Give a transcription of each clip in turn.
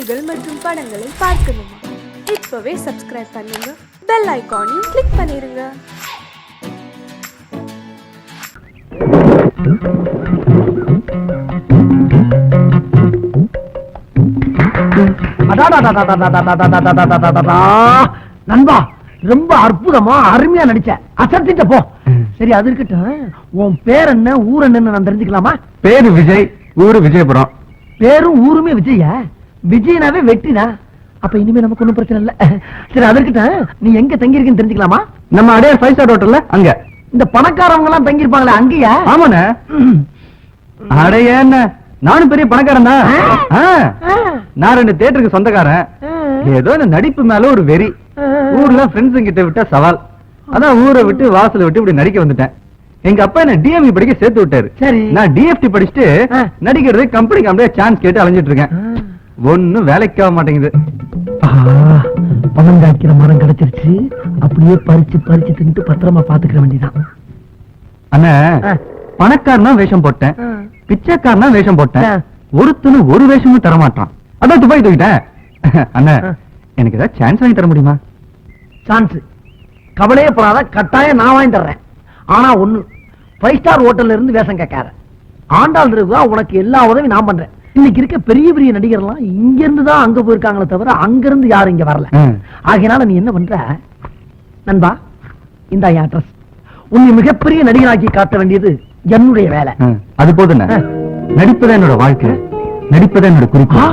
நிகழ்ச்சிகள் மற்றும் படங்களை பார்க்கணுமா? இப்பவே சப்ஸ்கிரைப் பண்ணுங்க, பெல் ஐகானையும் கிளிக் பண்ணிருங்க. நண்பா, ரொம்ப அற்புதமா அருமையா நடிச்ச, அசத்திட்ட போ. சரி, அது இருக்கட்டும். உன் பேர் என்ன, ஊர் என்னன்னு நான் தெரிஞ்சுக்கலாமா? பேரு விஜய், ஊரு விஜயபுரம். பேரும் ஊருமே விஜய? விஜயனாவே வெட்டினா? அப்ப இனிமே நமக்கு ஒண்ணும் பிரச்சனை இல்ல. சரி, அது இருக்கட்டும். நீ எங்க தங்கி இருக்குன்னு தெரிஞ்சுக்கலாமா? நம்ம அடையார் 5 ஸ்டார் ஹோட்டல்ல. அங்க இந்த பணக்காரவங்க எல்லாம் தங்கி இருப்பாங்களே, அங்கயா? ஆமாண்ணே. அடைய என்ன, நானும் பெரிய பணக்காரன் தான். நான் 2 தியேட்டருக்கு சொந்தக்காரன். ஏதோ இந்த நடிப்பு மேல ஒரு வெறி. ஊர்ல ஃப்ரெண்ட்ஸ் கிட்ட விட்டா சவால். அதான் ஊரை விட்டு வாசலை விட்டு இப்படி நடிக்க வந்துட்டேன். எங்க அப்பா என்ன டிஎம்இ படிக்க சேர்த்து விட்டாரு. சரி, நான் டிஎஃப்டி படிச்சுட்டு நடிக்கிறது கம்பெனி சான்ஸ் கேட்டு அலைஞ்சிட்டு இருக்கேன். ஒன்னும் வேலைக்கு ஆக மாட்டேங்குது. பணம் காய்க்கிற மரம் கிடைச்சிருச்சு. அப்படியே பறிச்சு பறிச்சு தின்ட்டு பத்திரமா பாத்துக்கிற வேண்டியதான். அண்ணா, பணக்காரனா வேஷம் போட்டேன், பிச்சைக்காரனா வேஷம் போட்டேன். ஒருத்தனும் ஒரு வேஷமும் தர மாட்டான். அதான் துபாய் தூக்கிட்டேன். அண்ணா, எனக்கு ஏதாவது சான்ஸ் வாங்கி தர முடியுமா? சான்ஸ் கவலையே போறாத, கட்டாயம் நான் வாங்கி தர்றேன். ஆனா ஒண்ணு, 5 ஸ்டார் ஹோட்டல்ல இருந்து வேஷம் கேட்காத. ஆண்டாள் இருக்கா, உனக்கு எல்லா உதவியும் நான் பண்றேன். இன்னைக்கு இருக்க பெரிய பெரிய நடிகர்லாம் இங்க இருந்து தான் அங்க போயிருக்காங்களே தவிர அங்க இருந்து யாரும் இங்க வரல. ஆகையினால நீ என்ன பண்ற நண்பா, இந்த அட்ரஸ். உன்னை மிகப்பெரிய நடிகராக்கி காட்ட வேண்டியது என்னுடைய வேலை. அது போதும். நடிப்பதா என்னோட வாழ்க்கை, நடிப்பதா என்னோட குறிப்பு,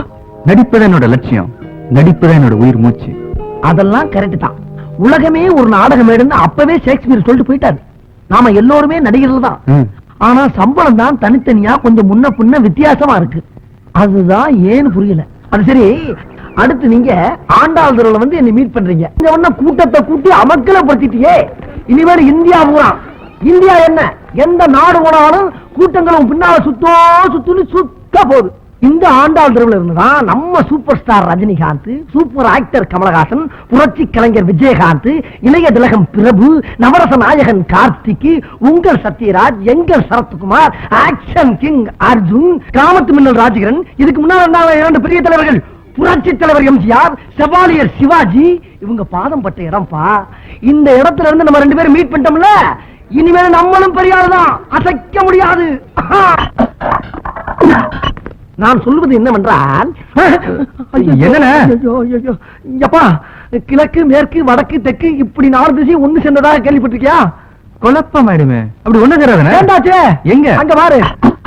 நடிப்பதா என்னோட லட்சியம், நடிப்பதா என்னோட உயிர் மூச்சு. அதெல்லாம் கரெக்ட் தான். உலகமே ஒரு நாடகம் எடுன்னு அப்பவே ஷேக்ஸ்பியர் சொல்லிட்டு போயிட்டாரு. நாம எல்லோருமே நடிகர்கள் தான். ஆனா சம்பளம் தான் தனித்தனியா கொஞ்சம் முன்ன பின்ன வித்தியாசமா இருக்கு. அதுதான் ஏன்னு புரியல. அது சரி, அடுத்து நீங்க ஆண்டாள் தெருவுல வந்து என்ன மீட் பண்றீங்க. இந்த ஒண்ணு கூட்டத்தை கூட்டி அமக்கலப்படுத்திட்டியே. இனிமேல் இந்தியா பூரா, இந்தியா என்ன எந்த நாடு போனாலும் கூட்டங்களும் பின்னால சுத்துன்னு சுத்த போகுது. இந்த ஆண்டாள் தெருவுல இருந்துதான் நம்ம super star Rajinikanth, super actor Kamalahasan, புரட்சி கலைஞர் விஜயகாந்த், இளைய திலகம் பிரபு, நவரச நாயகன் கார்த்திக், உங்கள் சத்யராஜ், எங்கள் சரத்குமார், ஆக்ஷன் கிங் அர்ஜுன், கிராமத்து மின்னல் ராஜகிரண், இதுக்கு முன்னாடி 2 பெரிய தலைவர்கள், புரட்சி தலைவர் எம்ஜிஆர், செவாலியர் சிவாஜி, இவங்க பாதம் பட்ட இடம்பா. இந்த இடத்துல இருந்து நம்ம 2 பேரும் மீட் பண்ணிட்டோம்ல, இனிமேல் நம்மளும் பெரிய ஆளுதான், அசைக்க முடியாது. நான் சொல்வது என்னவென்றால், என்னப்பா, கிழக்கு மேற்கு வடக்கு தெற்கு இப்படி 4 திசையும் ஒண்ணு சேர்ந்ததாக கேள்விப்பட்டிருக்கியா? குழப்பம் ஆயிடுமே. அப்படி ஒண்ணு சேராதே. எங்க அங்க பாரு,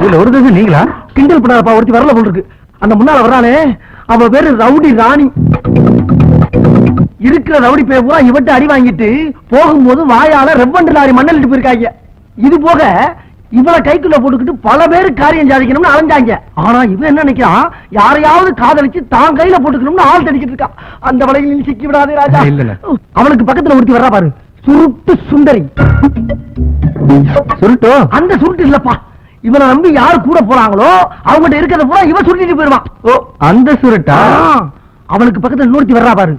இதுல ஒரு திசை நீங்களா? கிண்டல் பண்ணாதப்பா, ஒருத்தி வரல போல் இருக்கு. அந்த முன்னால வர்றானே, அவ பேரு ரவுடி ராணி. இருக்கிற ரவுடி பேர் பூரா இவட்ட அடி வாங்கிட்டு போகும்போது வாயால ரெவண்டு லாரி மண்ணலிட்டு போயிருக்காங்க. இது போக இவளை கைக்குள்ள போட்டுக்கிட்டு பல பேரு காரியம் சாதிக்கணும்னு அலைஞ்சாங்க. ஆனா இவன் என்ன நினைக்கிறான், யாரையாவது காதலிச்சு தான் கையில போட்டுக்கணும்னு ஆள் தடிக்கிட்டு இருக்கான். அந்த வலையில் சிக்கி விடாதே ராஜா. அவனுக்கு பக்கத்துல ஒருத்தி வர்றா பாரு, சுருட்டு சுந்தரி. சுருட்டோ? அந்த சுருட்டு இல்லப்பா, இவனை நம்பி யாரு கூட போறாங்களோ அவங்ககிட்ட இருக்கிறத பூரா இவன் சுருட்டிட்டு போயிருவான். ஓ, அந்த சுருட்டா? அவனுக்கு பக்கத்துல இன்னொருத்தி வர்றா பாரு,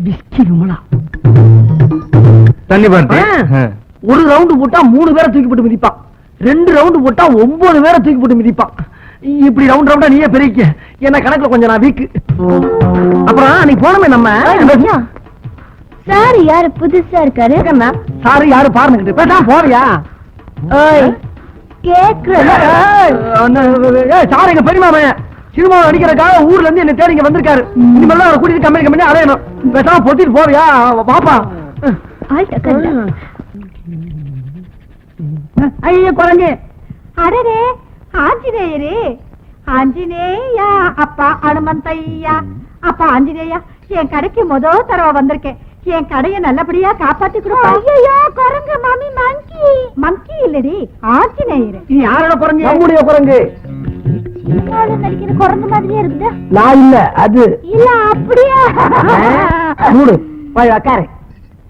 விஸ்கி விமலா. தண்ணி பார்த்து ஒரு ரவுண்டு போட்டா 3 பேரை தூக்கி போட்டு மிதிப்பான், 2 ரவுண்டு போட்டா 9 பேரை தூக்கி போட்டு மிதிப்பான். இப்படி ரவுண்ட் ரவுண்டா நீயே பெருக்க, என்ன கணக்குல கொஞ்சம் நான் வீக்கு. அப்புறம் நீ போனமே நம்ம சார் யாரு புதுசா இருக்காரு? சாரு யாரு பாருங்க பேசாம போறியா? சார் எங்க பெரியமாமன் சினிமா நடிக்கிறதுக்காக ஊர்ல இருந்து என்ன தேடி இங்க வந்திருக்காரு. இனிமேல் அவரை கூட்டிட்டு கம்பெனி அலையணும். பேசாம பொத்திட்டு போறியா? பாப்பா ஐயோ குழந்தை. அடரே ஆஞ்சநேயரே, ஆஞ்சநேயா அப்பா அனுமந்தையா. அப்பா ஆஞ்சநேயா, என் கடைக்கு முதல் தடவை வந்திருக்கேன். என் கடையை நல்லபடியா காப்பாத்தி கொடுப்பா. ஐயோ குரங்கு மாமி, மங்கி. மங்கி இல்லடி, ஆஞ்சநேயர். நீ யாரோட குரங்கு? நம்முடைய குரங்கு. நடிக்கிற குரங்கு மாதிரியே இருக்குது. நான் இல்ல, அது இல்ல. அப்படியா?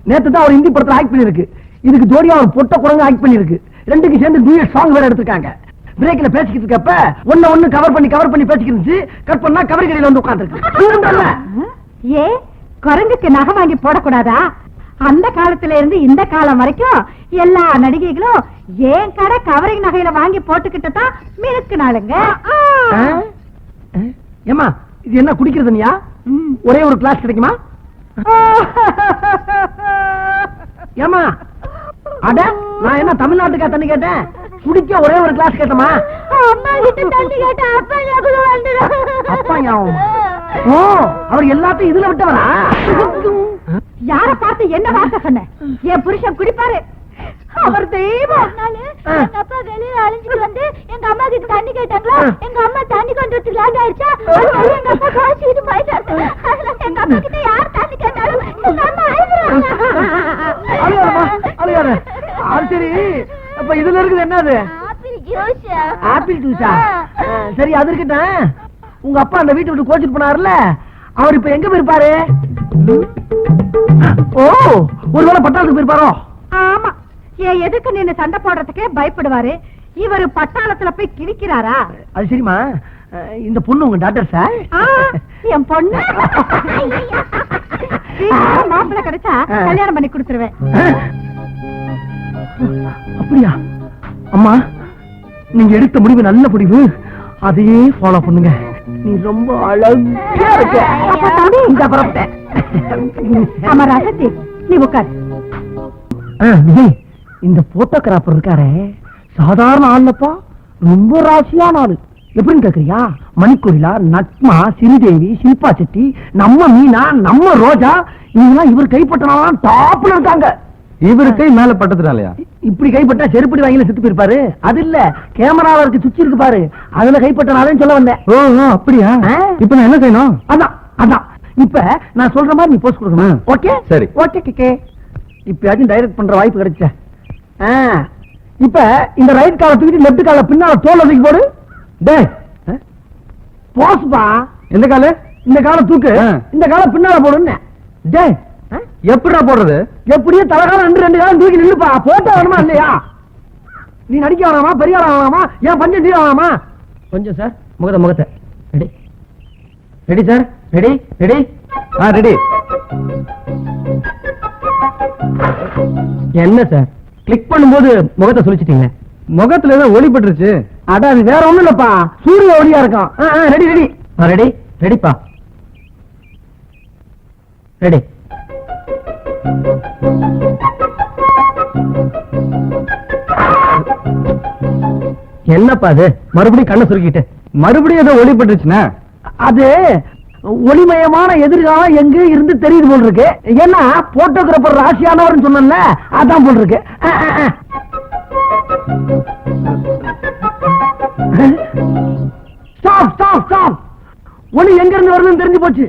நேத்து தான் ஒரு ஹிந்தி படத்துல ஆக்ட் பண்ணிருக்கு. இதுக்கு ஜோடியா ஒரு பொட்ட குரங்கு ஆக்ட் பண்ணிருக்கு. 2க்கு சேர்ந்து டூயட் சாங் வேற எடுத்துருக்காங்க. பிரேக்ல பேசிக்கிட்டு இருக்கப்ப ஒண்ணு கவர் பண்ணி பேசிக்கிட்டு இருந்துச்சு. கட் பண்ணா கவரி கடையில வந்து உட்கார்ந்துருக்கு. ஏ, குரங்குக்கு நகை வாங்கி போடக்கூடாதா? அந்த காலத்துல இருந்து இந்த காலம் வரைக்கும் எல்லா நடிகைகளும் ஏன் கடை கவரிங் நகையில வாங்கி போட்டுக்கிட்டு தான் மினுக்கு நாளுங்க. ஏமா இது என்ன குடிக்கிறது தண்ணியா? ஒரே ஒரு கிளாஸ் கிடைக்குமா? ஏமா அட நான் என்ன தமிழ்நாட்டுக்கா தண்ணி கேட்டேன்? குடிக்க ஒரே ஒரு கிளாஸ் கேட்டமா? அம்மா கிட்ட தண்ணி கேட்டா அப்பா ஞாபகம் வந்துடும். அப்பா ஞாபகம்? ஓ, அவர் எல்லாத்தையும் இதுல விட்டவரா? யார பார்த்து என்ன வார்த்தை சொன்ன? என் புருஷன் குடிப்பாரு, அவர் தெய்வம். எங்க அப்பா வெளியில அழிஞ்சிட்டு வந்து எங்க அம்மா கிட்ட தண்ணி கேட்டாங்களா, எங்க அம்மா தண்ணி கொண்டு வந்து லேட் ஆயிடுச்சா, எங்க அப்பா காய்ச்சிட்டு போயிட்டாரு. எங்க அம்மா கிட்ட யார் தண்ணி கேட்டாலும் எங்க அம்மா அழுகாத. அது சரி, அப்ப இதுல இருக்குது என்னது? ஆப்பிள் ஜூஸா? சரி, அது இருக்கட்டும். உங்க அப்பா அந்த வீட்டை விட்டு கோச்சிட்டு போனாருல, அவர் இப்ப எங்க போயிருப்பாரு? ஓ, ஒருவேளை பட்டாளத்துக்கு போயிருப்பாரோ? ஆமா, ஏன் எதுக்கு நின்னு சண்டை போடுறதுக்கே பயப்படுவாரு. இவரு பட்டாளத்துல போய் கிழிக்கிறாரா? அது சரிமா, இந்த பொண்ணு உங்க டாக்டர் சார்? என் பொண்ணு மாப்பிள்ள கிடைச்சா கல்யாணம் பண்ணி கொடுத்துருவேன். அப்படியா? அம்மா, நீங்க எடுத்த முடிவு நல்ல முடிவு, அதையே ஃபாலோ பண்ணுங்க. நீ ரொம்ப அழகா இருக்க. ஆமா ராசத்தி, நீ உட்கார். விஜய், இந்த போட்டோகிராஃபர் இருக்காரே சாதாரண ஆள்லப்பா, ரொம்ப ராசியான ஆளு. எப்படின்னு கேக்குறியா? மணிக்கொரிலா, நட்மா, சிறுதேவி, ஷில்பா செட்டி, நம்ம மீனா, நம்ம ரோஜா, இவங்கெல்லாம் இவர் கைப்பற்றினாலும் டாப்ல இருக்காங்க. இவரு கை மேல பட்டதுனாலயா? இப்படி கைப்பட்டா செருப்படி வாங்கில செத்து போயிருப்பாரு. அது இல்ல, கேமரால இருக்கு சுவிட்ச் இருக்கு பாரு, அதுல கைப்பற்றினாலும் சொல்ல வந்தேன். ஓ அப்படியா? இப்ப நான் என்ன செய்யணும்? அதான் அதான், இப்ப நான் சொல்ற மாதிரி நீ போஸ்ட் கொடுக்கணும். ஓகே சரி. ஓகே கேக்கே. இப்பயாச்சும் டைரக்ட் பண்ற வாய்ப்பு கிடைச்ச. இப்ப இந்த ரைட் கால தூக்கிட்டு லெஃப்ட் கால பின்னால தோல்ல தூக்கி போடு. டேய், போஸ்பா. எந்த கால? இந்த கால தூக்கு, இந்த கால பின்னால போடுன்னு. டேய், எப்படிடா போடுறது? எப்படியே தலைகாலம் ரெண்டு காலம் தூக்கி நில்லுப்பா. போட்டோ வேணுமா இல்லையா? நீ நடிக்க வேணாமா, பெரிய ஆளா வேணாமா, ஏன் பஞ்சம் தீர வேணாமா? கொஞ்சம் சார், முகத்தை ready ready sir, ready ready. Ready. என்ன சார், கிளிக் பண்ணும்போது முகத்தை சொல்லிச்சிட்டீங்க. முகத்துல ஏதோ ஒளி பட்டுருச்சு. அட, அது வேற ஒண்ணும் இல்லப்பா, சூரிய ஒளியா இருக்கும். ரெடி ரெடி ரெடி ரெடிப்பா, ரெடி. என்னப்பா அது, மறுபடியும் கண்ணை சுருக்கிட்டு? மறுபடியும் ஏதோ ஒளி பட்டுருச்சுன்னா? அது ஒளிமயமான எதிர்காலம் எங்க இருந்து தெரியுது போல் இருக்கு. ஏன்னா போட்டோகிராபர் ராசியானவர் சொன்னல, அதான் போல் இருக்கு. Stop stop stop. ஒளி எங்க இருந்து வருதுன்னு தெரிஞ்சு போச்சு.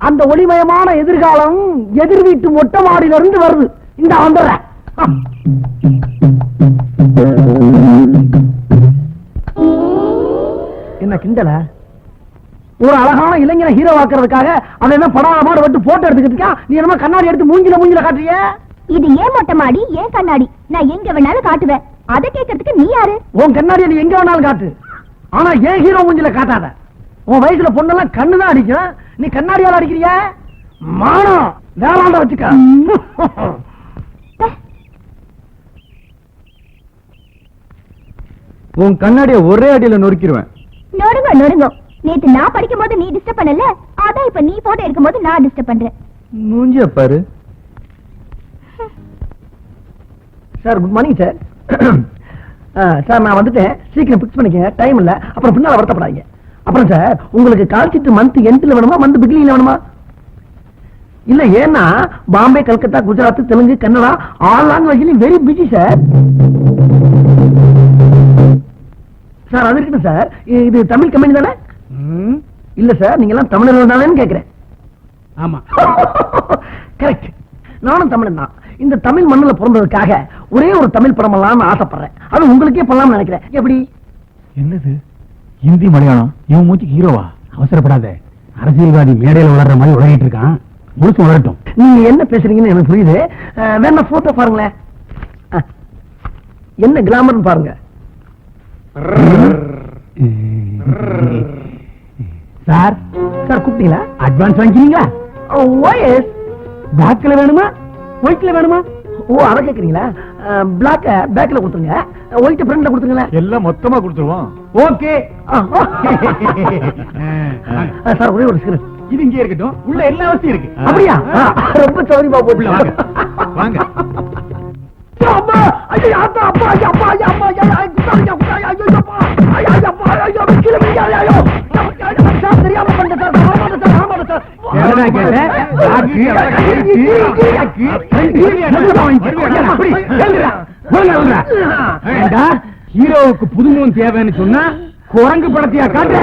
அந்த ஒளிமயமான எதிர்காலம் எதிர் வீட்டு மொட்டை மாடியில இருந்து வருது. இந்த வந்துடுற. என்ன கிண்டல? ஒரு அழகான இளைஞனை ஹீரோ ஆக்குறதுக்காக அவன் என்ன படாம விட்டு போட்டோ எடுத்துக்கிட்டு நீ என்ன கண்ணாடி எடுத்து மூஞ்சில காட்டுறிய? இது ஏன் மொட்டை மாடி, ஏன் கண்ணாடி? நான் எங்க வேணாலும் காட்டுவேன். அதை கேட்கறதுக்கு நீ யாரு? உன் கண்ணாடியை நீ எங்க வேணாலும் காட்டு, ஆனா ஏன் ஹீரோ மூஞ்சில காட்டாத. உன் வயசுல பொண்ணெல்லாம் கண்ணுதான் அடிக்கும், நீ கண்ணாடியால அடிக்கிறிய? மானம் வேளாண்ட வச்சுக்க. உன் கண்ணாடிய ஒரே அடியில நொறுக்கிடுவேன். நொறுங்க நொறுங்க. நேத்து நான் படிக்கும் போது நீ டிஸ்டர்ப் பண்ணல, அதான் இப்ப நீ போட்டோ எடுக்கும் போது நான் டிஸ்டர்ப் பண்றேன். மூஞ்சிய பாரு. Sir, good morning sir. Sir, நான் வந்துட்டேன், சீக்கிரம் பிக்ஸ் பண்ணிக்கங்க, டைம் இல்ல, அப்புறம் பின்னால வருத்தப்படாதீங்க. அப்புறம் சார், உங்களுக்கு கால்ஷீட் மந்த் எண்ட்ல வேணுமா, மந்த் பிகினிங்ல வேணுமா? இல்ல, ஏன்னா பாம்பே, கல்கத்தா, குஜராத், தெலுங்கு, கன்னடா ஆல் லாங்குவேஜ்லயும் வெரி பிஸி சார். சார், அது இருக்கட்டும் சார், இது தமிழ் கம்பெனி தானே? இல்ல சார், நீங்க எல்லாம் தமிழர்கள் தானேன்னு கேக்குறேன். ஆமா, கரெக்ட். நானும் தமிழன் தான். இந்த தமிழ் மண்ணுல பிறந்ததுக்காக ஒரே ஒரு தமிழ் படம் எல்லாம் ஆசைப்படுறேன். அது உங்களுக்கே பண்ணலாம்னு நினைக்கிறேன். எப்படி? என்னது ஹிந்தி மலையாளம்? இவன் மூச்சுக்கு ஹீரோவா? அவசரப்படாத, அரசியல்வாதி மேடையில் வளர்ற மாதிரி உலகிட்டு இருக்கான், முழுசு வளரட்டும். நீங்க என்ன பேசுறீங்கன்னு எனக்கு புரியுது. வேணா போட்டோ பாருங்களேன். என்ன கிளாமர்னு பாருங்க. சார், சார் கூப்பிட்டீங்களா? அட்வான்ஸ் வாங்கிக்கிறீங்களா? ஓஎஸ். பேக்ல வேணுமா, ஒயிட்ல வேணுமா? ஓ, அதை கேக்குறீங்களா? பிளாக் பேக்ல கொடுத்துருங்க, ஒயிட் ஃப்ரண்ட்ல கொடுத்துருங்க. எல்லாம் மொத்தமா கொடுத்துருவோம். ஓகே சார் ஒரே ஒரு சிகரெட். இது இங்கே இருக்கட்டும், உள்ள எல்லா வசதியும் இருக்கு. அப்படியா? ரொம்ப சௌரியமா போட்டு வாங்க வாங்க. அம்மா ஐயா அப்பா அப்பா ஐயா அப்பா ஐயா அப்பா ஐயா குத்தாரியா குத்தாரியா ஐயோ அப்பா ஐயா அப்பா ஐயா கீழ விழுங்க ஐயோ சார் தெரியாம பண்ண சார் ஆமாடா சார் என்னடா கேட்ட? ஹீரோவுக்கு புதுமுகம் தேவைன்னு சொன்னா குரங்கு படத்தையா காட்டு.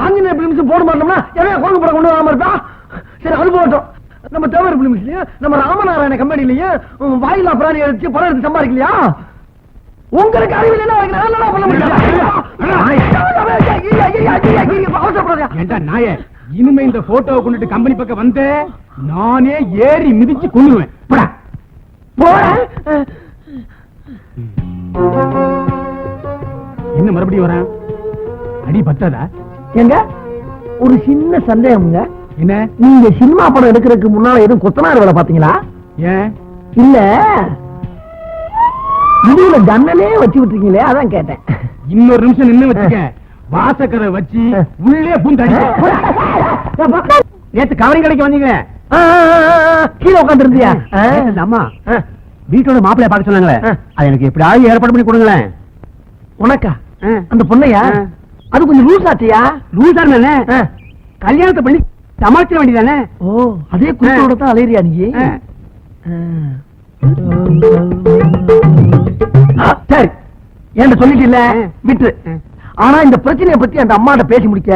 ஆஞ்சநேய பிலிம்ஸ் போட மாட்டோம்னா என்ன குரங்கு படம் கொண்டு வராம இருக்கா? சரி அது போட்டோம். நம்ம தேவர் பிலிம்ஸ்லயும் நம்ம ராமநாராயண கம்பெனிலயும் வாயிலா பிராணி எடுத்து படம் எடுத்து சம்பாதிக்கலையா? உங்களுக்கு அறிவில் என்ன பண்ண முடியாது. நாயே, இனிமே இந்த போட்டோவை கொண்டுட்டு கம்பெனி பக்கம் வந்து நானே ஏறி மிதிச்சு கொள்ளுவேன். என்ன மறுபடியும் வரேன்? அடி பத்தாதா? எங்க ஒரு சின்ன சந்தேகம்ங்க. என்ன? நீங்க சினிமா படம் எடுக்கிறதுக்கு முன்னால எதுவும் கொத்தனார் வேலை பாத்தீங்களா? ஏன் இல்ல இதுல ஜன்னலே வச்சு விட்டுருக்கீங்களே, அதான் கேட்டேன். இன்னொரு நிமிஷம் நின்னு வச்சுக்க, வாசக்கரை வச்சு உள்ளே பூந்தாடி. நேத்து கவரிங் கடைக்கு வந்தீங்க, கீழே உட்காந்து இருந்தியா? அம்மா வீட்டோட மாப்பிள்ளைய பார்க்க சொன்னாங்களே, அது எனக்கு எப்படியாவது ஏற்பாடு பண்ணி கொடுங்களேன். உனக்கா? அந்த பொண்ணையா? அது கொஞ்சம் லூஸ் ஆச்சியா? லூசா தானே, கல்யாணத்தை பண்ணி சமாளிக்க வேண்டியதானே. ஓ, அதே குடும்பத்தோட தான் அலையிறியா நீ? சரி, ஏன் சொல்லிட்டு இல்ல விட்டு. ஆனா இந்த பிரச்சனையை பத்தி அந்த அம்மாட்ட பேசி முடிக்க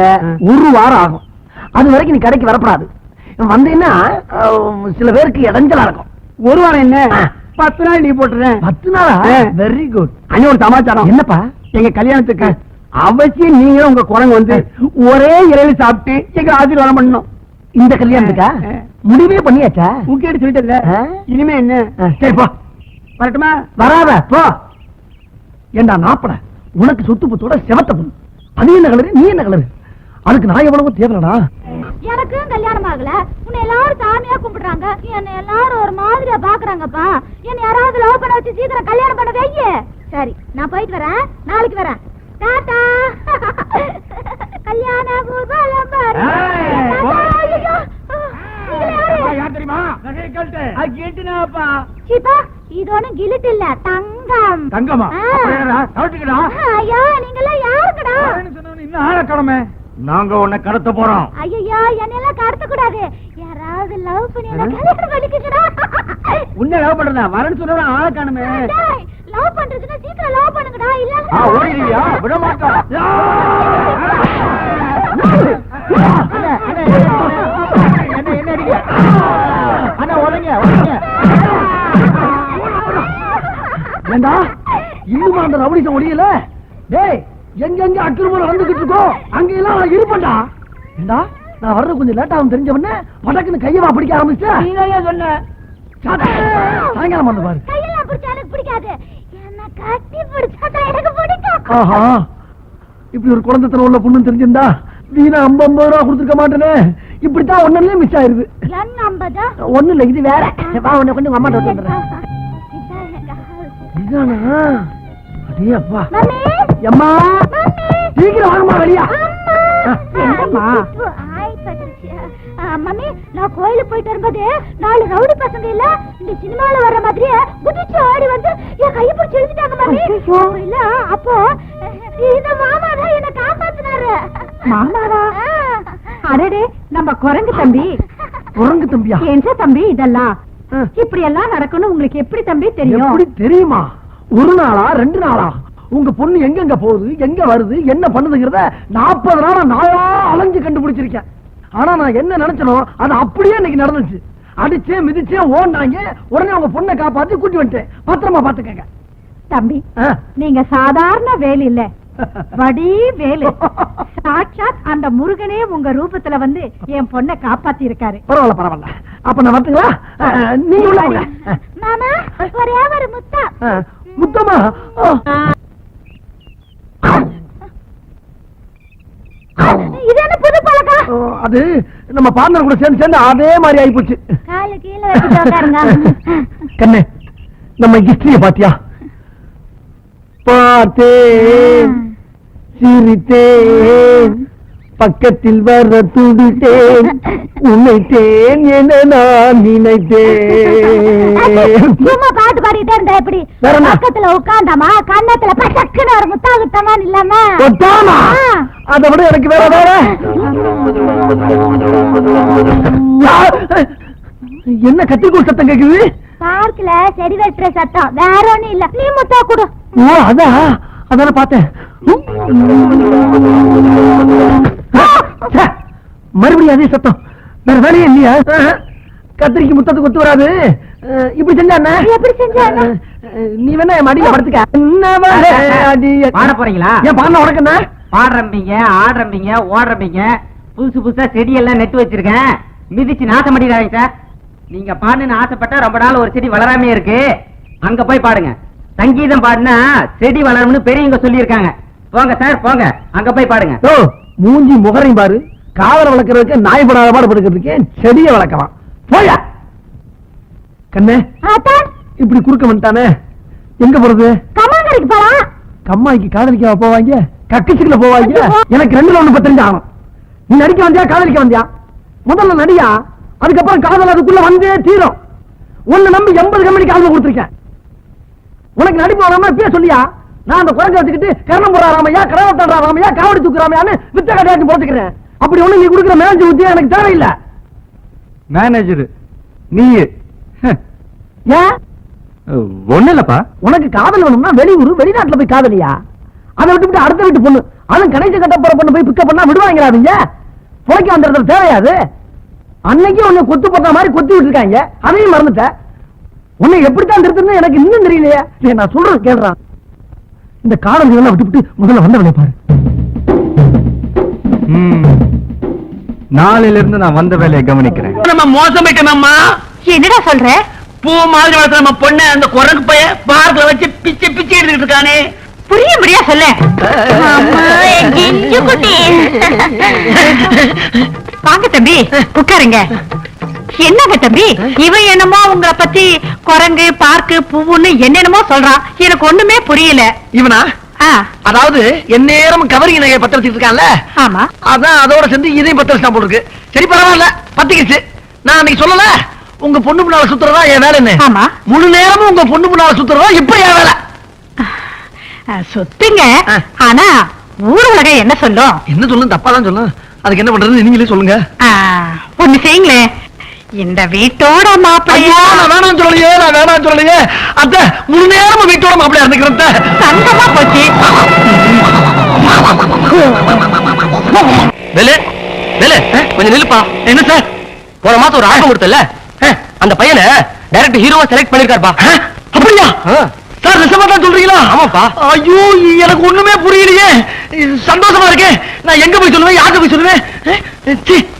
ஒரு வாரம் ஆகும். அது வரைக்கும் நீ கடைக்கு வரப்படாது. வந்தீங்கன்னா சில பேருக்கு இடைஞ்சலா இருக்கும். ஒரு வாரம் என்ன, 10 நாள் லீவ் போட்டுறேன். 10 நாளா? Very good. அண்ணன் ஒரு சமாச்சாரம். என்னப்பா? எங்க கல்யாணத்துக்கு அவசியம் நீங்க உங்க குரங்கு வந்து ஒரே இலையில சாப்பிட்டு எங்க ஆசீர்வாதம் பண்ணணும். இந்த கல்யாணத்துக்கா? முடிவே பண்ணியாச்சா? உங்ககிட்ட சொல்லிட்டு இனிமே என்ன? சரி போ. வரட்டுமா? வராத போ. ஏண்டா நாப்பட, உனக்கு சொத்து புத்தோட செவத்த பொண்ணு, அது என்ன கலரு, நீ என்ன கலரு? அதுக்கு நான் எவ்வளவு தேவைடா? எனக்கு கல்யாணம் ஆகல, உன்னை எல்லாரும் சாமியா கும்பிடுறாங்க, என்ன எல்லாரும் ஒரு மாதிரியா பாக்குறாங்கப்பா. என்ன யாராவது லவ் பண்ண வச்சு சீக்கிரம் கல்யாணம் பண்ண வையே. சரி, நான் போயிட்டு வரேன், நாளைக்கு வரேன். டாடா. கல்யாண ஊர்வலம் வரும். இது ஒண்ணும் கிலிட் இல்ல, தங்கம். தங்கமா? ஐயோ, நீங்கெல்லாம் யாருங்கடா? இன்னும் ஆள கடமை. நாங்க உன்னை கடத்த போறோம். ஐயோ, என்னெல்லாம் கடத்த கூடாது. யாராவது லவ் பண்ணி என்ன கல்யாணம் பண்ணிக்கடா. உன்னை லவ் பண்றதா? வரன்னு சொன்னா ஆள காணுமே. லவ் பண்றதுன்னா சீக்கிரம் லவ் பண்ணுங்கடா, இல்ல ஓடிடுவியா? விட மாட்டோம். என்ன அடிக்க? அண்ணா ஒழுங்க ஒழுங்க. ஏண்டா இன்னும் அந்த ரவுடிசம் ஒடியல? டேய், எங்க அக்கிரமம் நடந்துகிட்டு இருக்கோ அங்கெல்லாம் நான் இருப்பேன்டா. ஏண்டா நான் வர்றது கொஞ்சம் லேட் ஆகும் தெரிஞ்சவொடனே படக்குன்னு கையவா பிடிக்க ஆரம்பிச்சா? நீங்க சொன்ன சாயங்காலம் வந்து பாரு. கையெல்லாம் பிடிச்சா எனக்கு பிடிக்காது, என்ன கட்டி பிடிச்சா எனக்கு பிடிக்கும். ஆஹா, இப்படி ஒரு குழந்தைத்தனம் உள்ள பொண்ணு தெரிஞ்சிருந்தா வீணா 50 ரூபா கொடுத்துருக்க மாட்டேனே. இப்படித்தான் ஒன்னே மிஸ் ஆயிருது. என்ன 50? ஒண்ணு இல்ல, இது வேற. வா, உன்னை கொண்டு உங்க அம்மாட்ட வந்துடுறேன். இதானா? அடே அப்பா. அம்மா சீக்கிரம் வாங்கம்மா வெளியா. மம்மி, நான் கோயிலுக்கு போயிட்டு வரும்போது 4 ரவுடி பசங்க இல்ல இந்த சினிமால வர்ற மாதிரியே குதிச்சு ஆடி வந்து என் கையை பிடிச்சி எழுதிட்டாங்க மம்மி. இல்ல அப்போ இந்த மாமா தான் என்ன காப்பாத்தினாரு. மாமாவா? அடடே, நம்ம குரங்கு தம்பி. குரங்கு தம்பியா? என்ன தம்பி இதெல்லாம்? இப்படி எல்லாம் நடக்கணும் உங்களுக்கு எப்படி தம்பி தெரியும்? எப்படி தெரியுமா? ஒரு நாளா 2 நாளா உங்க பொண்ணு எங்கெங்க போகுது, எங்க வருது, என்ன பண்ணுதுங்கிறத 40 நாளா நாயா அலைஞ்சு கண்டுபிடிச்சிருக்கேன். ஆனா நான் என்ன நினைச்சனோ அது அப்படியே இன்னைக்கு நடந்துச்சு. அடிச்சே மிதிச்சே ஓடுனாங்க. உடனே உங்க பொண்ணை காப்பாத்தி கூட்டி வந்துட்டேன். பத்திரமா பாத்துக்கங்க தம்பி. நீங்க சாதாரண வேலை இல்ல, வடி வேலை. சாட்சாத் அந்த முருகனே உங்க ரூபத்துல வந்து என் பொண்ணை காப்பாத்தி இருக்காரு. பரவாயில்ல பரவாயில்ல. அப்ப நான் வரட்டுங்களா? நீங்க உள்ள வாங்க. மாமா, ஒரே ஒரு முத்தா. முத்தமா? இது என்ன புது பழக்கம்? அது நம்ம பார்ட்னர் கூட சேர்ந்து சேர்ந்து அதே மாதிரி ஆயிப்போச்சு. கால கீழ வச்சுட்டு உட்காருங்க. கண்ணே, நம்ம ஹிஸ்டரிய பாத்தியா? பார்த்தேன், சிரித்தேன், பக்கத்தில் வர துடித்தேன், உன்னைத்தேன் என நான் நினைத்தேன். சும்மா பாட்டு பாடிட்டே இருந்தா எப்படி? பக்கத்துல உட்கார்ந்தாமா கண்ணத்துல பச்சக்குன்னு ஒரு முத்தாகுத்தமா இல்லாம அதை விட எனக்கு வேற வேற என்ன கத்திரிக்கோள் சத்தம் கேக்குது? பார்க்கல செடி வெட்டுற சத்தம், வேற ஒண்ணும் இல்ல. நீ முத்தா கொடு. ஓ அதான பார்த்தேன். மறுபடியும் அதே சத்தம், வேற வேலையே இல்லையா? கத்திரிக்கு முத்தத்துக்கு ஒத்து வராது. இப்படி செஞ்சா எப்படி செஞ்சா? நீ வேணா என் மடியில படுத்துக்க. பாட போறீங்களா? ஏன் பாடின உனக்கு என்ன? பாடுறீங்க, ஆடுறீங்க, ஓடுறீங்க, புதுசு புதுசா செடி எல்லாம் நட்டு வச்சிருக்கேன். மிதிச்சு நாசம் பண்ணிடாதீங்க சார். நீங்க பாடுன்னு ஆசைப்பட்டா ரொம்ப நாள் ஒரு செடி வளராமே இருக்கு. அங்க போய் பாடுங்க. சங்கீதம் பாடுனா செடி வளரும்னு பெரியவங்க சொல்லி இருக்காங்க. போங்க சார், போங்க, அங்க போய் பாடுங்க. ஓ, மூஞ்சி முகரையும் பாரு. காதல வளர்க்கறதுக்கு நாய் படாத பாடு படுக்கிறதுக்கு செடியை வளர்க்கலாம். போயா கண்ணே, இப்படி குறுக்க வந்துட்டானே, எங்க போறது? கம்மாங்கரைக்கு போலாம். கம்மாய்க்கு காதலிக்க போவாங்க, கக்கிச்சுக்குள்ள போவாங்க. எனக்கு 2ல 1 35 ஆகணும். நீ நடிக்க வந்தியா காதலிக்க வந்தியா? முதல்ல நடியா, அதுக்கப்புறம் காதல் அதுக்குள்ள வந்தே தீரும். உன்னை நம்பி 80 கம்பெனிக்கு ஆல்பம் கொடுத்துருக்கேன். உனக்கு நடிப்பு வராம இப்பயே சொல்லியா? நான் அந்த குறைஞ்ச வச்சுக்கிட்டு கரணம் போடுற ராமையா, கடவத்தா ராமையா, காவடி தூக்குறாமையான்னு வித்த கடையாச்சு போட்டுக்கிறேன். அப்படி ஒண்ணு நீ கொடுக்குற மேனேஜர் உத்தியா எனக்கு தேவையில்லை. மேனேஜர் நீ ஏன்? ஒண்ணு இல்லப்பா. உனக்கு காதல் வேணும்னா வெளியூர் வெளிநாட்டுல போய் காதலியா? அதை விட்டு அடுத்த வீட்டு பொண்ணு, அதுவும் கணேச கட்ட போற பொண்ணு போய் பிக்கப் பண்ணா விடுவாங்கிறாதீங்க. புழைக்க அந்த இடத்துல தேவையாது. அன்னைக்கு உன்னை கொத்து போட்ட மாதிரி கொத்தி விட்டு இருக்காங்க, அதையும் மறந்துட்ட. உன்னை எப்படித்தான் திருத்தணும் எனக்கு இன்னும் தெரியலையே. நான் சொல்றது கேள்றான். இந்த காதல் எல்லாம் விட்டு முதல்ல வந்தவனை பாரு. நாளையில இருந்து நான் வந்த வேலையை கவனிக்கிறேன். நம்ம மோசமாயிட்டோம்மா. என்னடா சொல்ற? பூ மாதிரி வளர்த்த நம்ம பொண்ணு அந்த குரங்கு பைய பார்க்கல வச்சு பிச்சை பிச்சை எடுத்துக்கிட்டு இருக்கானே. புரியும்படியா சொல்ல. வாங்க தம்பி, உட்காருங்க. என்னங்க தம்பி, இவன் என்னமோ உங்களை பத்தி குரங்கு பார்க்கு பூவுன்னு என்னென்னமோ சொல்றான். எனக்கு ஒண்ணுமே புரியல. இவனா? அதாவது என் நேரம் கவரிங் நகையை பத்த வச்சுட்டு இருக்கான்ல. ஆமா, அதான் அதோட சேர்ந்து இதையும் பத்த வச்சுட்டான் போல இருக்கு. சரி பரவாயில்ல, பத்திக்கிச்சு. நான் அன்னைக்கு சொல்லல, உங்க பொண்ணு முன்னால சுத்துறதா என் வேலை என்ன? ஆமா, முழு நேரமும் உங்க பொண்ணு முன்னால சுத்துறதா இப்ப என் வேலை. சுத்துங்க. ஆனா ஊர் உலகம் என்ன சொல்லும்? என்ன சொல்லும்? தப்பாதான் சொல்லும். அதுக்கு என்ன பண்றது நீங்களே சொல்லுங்க. ஒண்ணு செய்யுங்களே, இந்த வீட்டோட மாப்பிள்ளையா? நான் வேணாம் சொல்லலையே, நான் வேணாம் சொல்லலையே. அத்தை முழு நேரமும் வீட்டோட மாப்பிள்ளையா இருந்துக்கிறேன். சந்தமா போச்சு. கொஞ்சம் நில்லுப்பா. என்ன சார், போன மாசம் ஒரு ஆல்பம் கொடுத்தல, அந்த பையனை டைரக்ட் ஹீரோவா செலக்ட் பண்ணிருக்காருப்பா. அப்படியா சார்? நிஜமா தான் சொல்றீங்களா? ஆமாப்பா. ஐயோ, எனக்கு ஒண்ணுமே புரியலையே. சந்தோஷமா இருக்கேன். நான் எங்க போய் சொல்லுவேன், யாருக்கு போய் சொல்லுவேன்?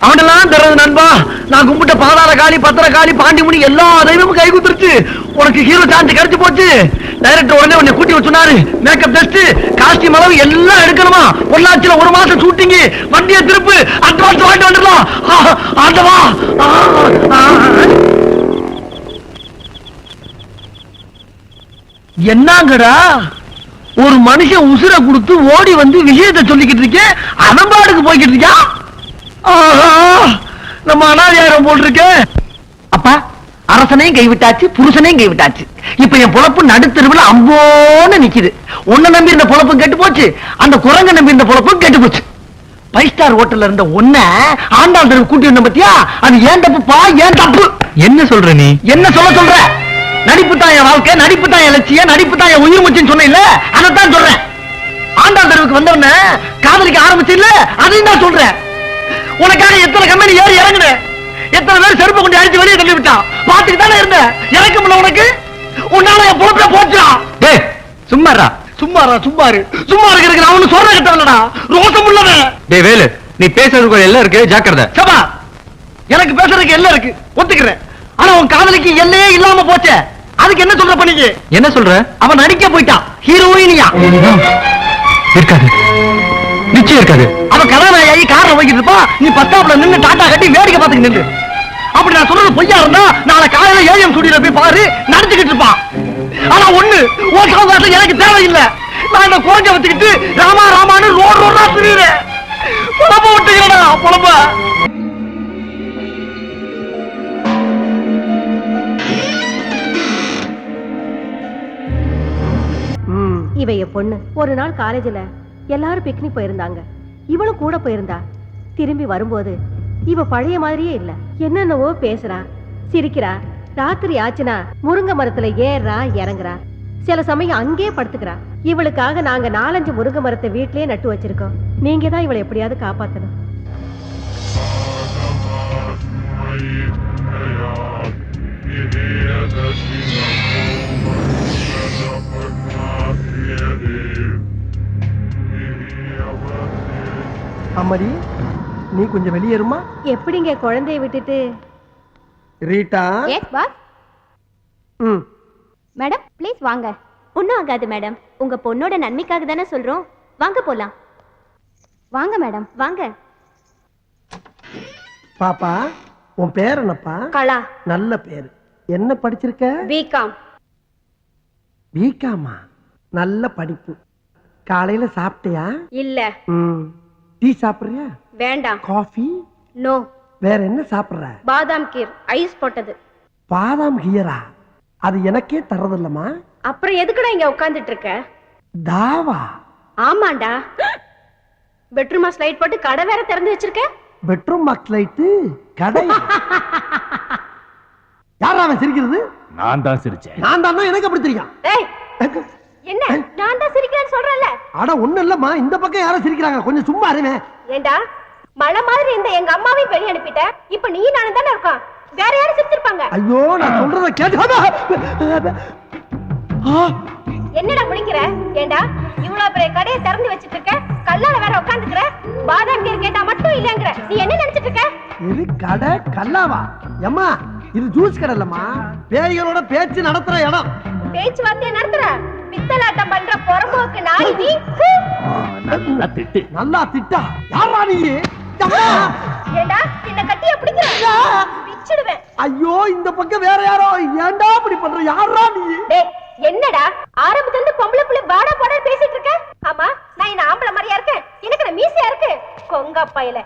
அவனெல்லாம் தர்றது நண்பா. நான் கும்பிட்ட பாதாள காளி, பத்திர காளி, பாண்டிமுனி எல்லா தெய்வமும் கை குத்துருச்சு. உனக்கு ஹீரோ சான்ஸ் கிடைச்சு போச்சு. டைரக்டர் உடனே உன்னை கூட்டி வச்சுனாரு. மேக்கப் டெஸ்ட், காஸ்டியூம் அளவு எல்லாம் எடுக்கணுமா. பொள்ளாச்சியில 1 மாசம் ஷூட்டிங். வண்டியை திருப்பு, அட்வான்ஸ் வாங்கிட்டு வந்துடலாம். ஆண்டவா. என்னங்கடா, ஒரு மனுஷன் உசுரை கொடுத்து ஓடி வந்து விஷயத்தை சொல்லிக்கிட்டு இருக்கேன், அவன் பாட்டுக்கு போய்கிட்டு இருக்கான். நம்ம அனாதியாரம் போட்டிருக்கேன். அப்பா, அரசனையும் கைவிட்டாச்சு, புருஷனையும் கைவிட்டாச்சு. இப்ப என் பொழப்பு நடுத்தெருவில் அம்போன்னு நிக்குது. உன்னை நம்பி இருந்த பொழப்பும் கெட்டு போச்சு, அந்த குரங்க நம்பி இருந்த பொழப்பும் கெட்டு போச்சு. 5 ஸ்டார் ஹோட்டல்ல இருந்த ஒன்ன ஆண்டாள் தெருவு கூட்டி வந்த பத்தியா? அது ஏன் தப்புப்பா, ஏன் தப்பு? என்ன சொல்ற நீ? என்ன சொல்ற? நடிப்பு தான் என் வாழ்க்கை, நடிப்பு தான் என் லட்சியம், நடிப்பு தான் என் உயிர் மூச்சுன்னு சொன்ன இல்ல, அதைத்தான் சொல்றேன். ஆண்டாள் தெருவுக்கு வந்தவன காதலிக்க ஆரம்பிச்சு இல்ல, அதையும் தான் சொல்றேன். உனக்காக எத்தனை கம்பெனி ஏறி இறங்குன, எத்தனை பேர் செருப்பு கொண்டு அடிச்சு வெளியே தள்ளி விட்டான். பாத்துக்கு தானே இருந்த. இறக்க முடியல உனக்கு. உன்னால என் பொழப்பே போச்சா? டேய் சும்மாரா. சும்மாரா? சும்மாரு சும்மா இருக்கிறதுக்கு நான் ஒண்ணு சொல்ற கிட்டவனடா, ரோசம் உள்ளவன். டேய் வேலு, நீ பேசுறதுக்கு எல்லாம் இருக்கு, ஜாக்கிரதை. சபா, எனக்கு பேசுறதுக்கு எல்லாம் இருக்கு, ஒத்துக்கிறேன். ஆனா உன் காதலிக்கு எல்லையே இல்லாம போச்சே, அதுக்கு என்ன சொல்ற பண்ணிக்கு? என்ன சொல்ற? அவன் நடிக்க போயிட்டான், ஹீரோயினியா இருக்காது. நிச்சயம் இருக்காது. அவ கதாநாயகி கார்ல போய்கிட்டு இருப்பா, நீ பஸ் ஸ்டாப்ல நின்னு டாட்டா கட்டி வேடிக்கை பார்த்துக்கிட்டு நின்று. அப்படி நான் சொல்றது பொய்யா இருந்தா நாளை காலையில ஏஎம் ஸ்டுடியோல போய் பாரு, நடந்துகிட்டு இருப்பான். ஆனா ஒண்ணு ஓட்டாங்க எனக்கு தேவையில்லை. நான் இந்த குறைஞ்ச வச்சுக்கிட்டு ராமா ராமான்னு ரோடு ரோடா திரியுறேன். புலம்ப விட்டுக்கிறடா புலம்ப. இவ என் பொண்ணு. ஒரு நாள் காலேஜ்ல எல்லாரும் பிக்னிக் போயிருந்தாங்க, இவளும் கூட போயிருந்தா. திரும்பி வரும்போது இவ பழைய மாதிரியே இல்ல. என்னென்னவோ பேசுறா, சிரிக்கிறா. ராத்திரி ஆச்சுனா முருங்கை மரத்துல ஏறா இறங்குறா. சில சமயம் அங்கே படுத்துக்கிறா. இவளுக்காக நாங்க 4-5 முருங்கை மரத்தை வீட்லயே நட்டு வச்சிருக்கோம். நீங்க தான் இவளை எப்படியாவது காப்பாத்தணும். அம்மாடி, நீ கொஞ்சம் வெளியேறுமா? எப்படிங்க குழந்தைய விட்டுட்டு? Rita. Yes boss. Madam please வாங்க. ஒன்றும் ஆகாது மேடம், உங்க பொண்ணோட நன்மைக்காக தானே சொல்றோம். வாங்க போலாம். வாங்க மேடம் வாங்க. பாப்பா, உன் பேர் என்னப்பா? கலா. நல்ல பேரு. என்ன படிச்சிருக்க? பிகாம். பிகாமா? நல்ல படிப்பு. காலையில சாப்பிட்டியா? இல்ல. டீ சாப்பிடுறியா? வேண்டாம். காஃபி? நோ. வேற என்ன சாப்பிடுற? பாதாம் கீர் ஐஸ் போட்டது. பாதாம் கீரா? அது எனக்கே தரதில்லமா. அப்புறம் எதுக்குடா இங்க உட்கார்ந்துட்டு இருக்க? தாவா? ஆமாண்டா. பெட்ரூமா ஸ்லைட் போட்டு கடை வேற திறந்து வச்சிருக்க. பெட்ரூம் மார்க் லைட்டு கடை? யாரா அவன் சிரிக்கிறது? நான் தான் சிரிச்சேன். நான் தான். எனக்கு அப்படி தெரியும். ஏய், என்ன நான் தான் சிரிக்கிறேன்னு சொல்றேன்ல. அட ஒண்ணு இல்லம்மா, இந்த பக்கம் யாரும் சிரிக்கிறாங்க, கொஞ்சம் சும்மா இருங்க. ஏண்டா மழை மாதிரி இந்த எங்க அம்மாவையும் வெளிய அனுப்பிட்ட. இப்ப நீ நானும் தானே இருக்கோம், வேற யாரும் சிரிச்சிருப்பாங்க. ஐயோ, நான் சொல்றத கேட்டு. என்னடா முடிக்கிற? ஏண்டா இவ்வளவு பெரிய கடையை திறந்து வச்சிட்டு இருக்க, கல்லால வேற உட்கார்ந்துக்கிற. பாதாம் கீர் கேட்டா மட்டும் இல்லங்கற. நீ என்ன நினைச்சிட்டு இருக்க? இது கடை கல்லாவா? அம்மா, இது ஜூஸ் கடை இல்லம்மா, பேய்களோட பேச்சு நடத்துற இடம். பேச்சுவார்த்தை நடத்துற பித்தலாட்டம் பண்ற பொறம்போக்கு நாய் நீ. நல்லா திட்டு. நல்லா திட்டா? யாரா நீ? ஏண்டா என்ன கட்டிய பிடிக்கிற? பிச்சிடுவேன். ஐயோ, இந்த பக்கம் வேற யாரோ. ஏண்டா இப்படி பண்ற? யாரா நீ? டேய், என்னடா ஆரம்பத்துல இருந்து பொம்பளை புள்ள பாடா பாடா பேசிட்டு இருக்க? ஆமா, நான் என்ன ஆம்பளை மாதிரியா இருக்கேன்? எனக்கு நான் மீசையா இருக்கு. கொங்கா பயல.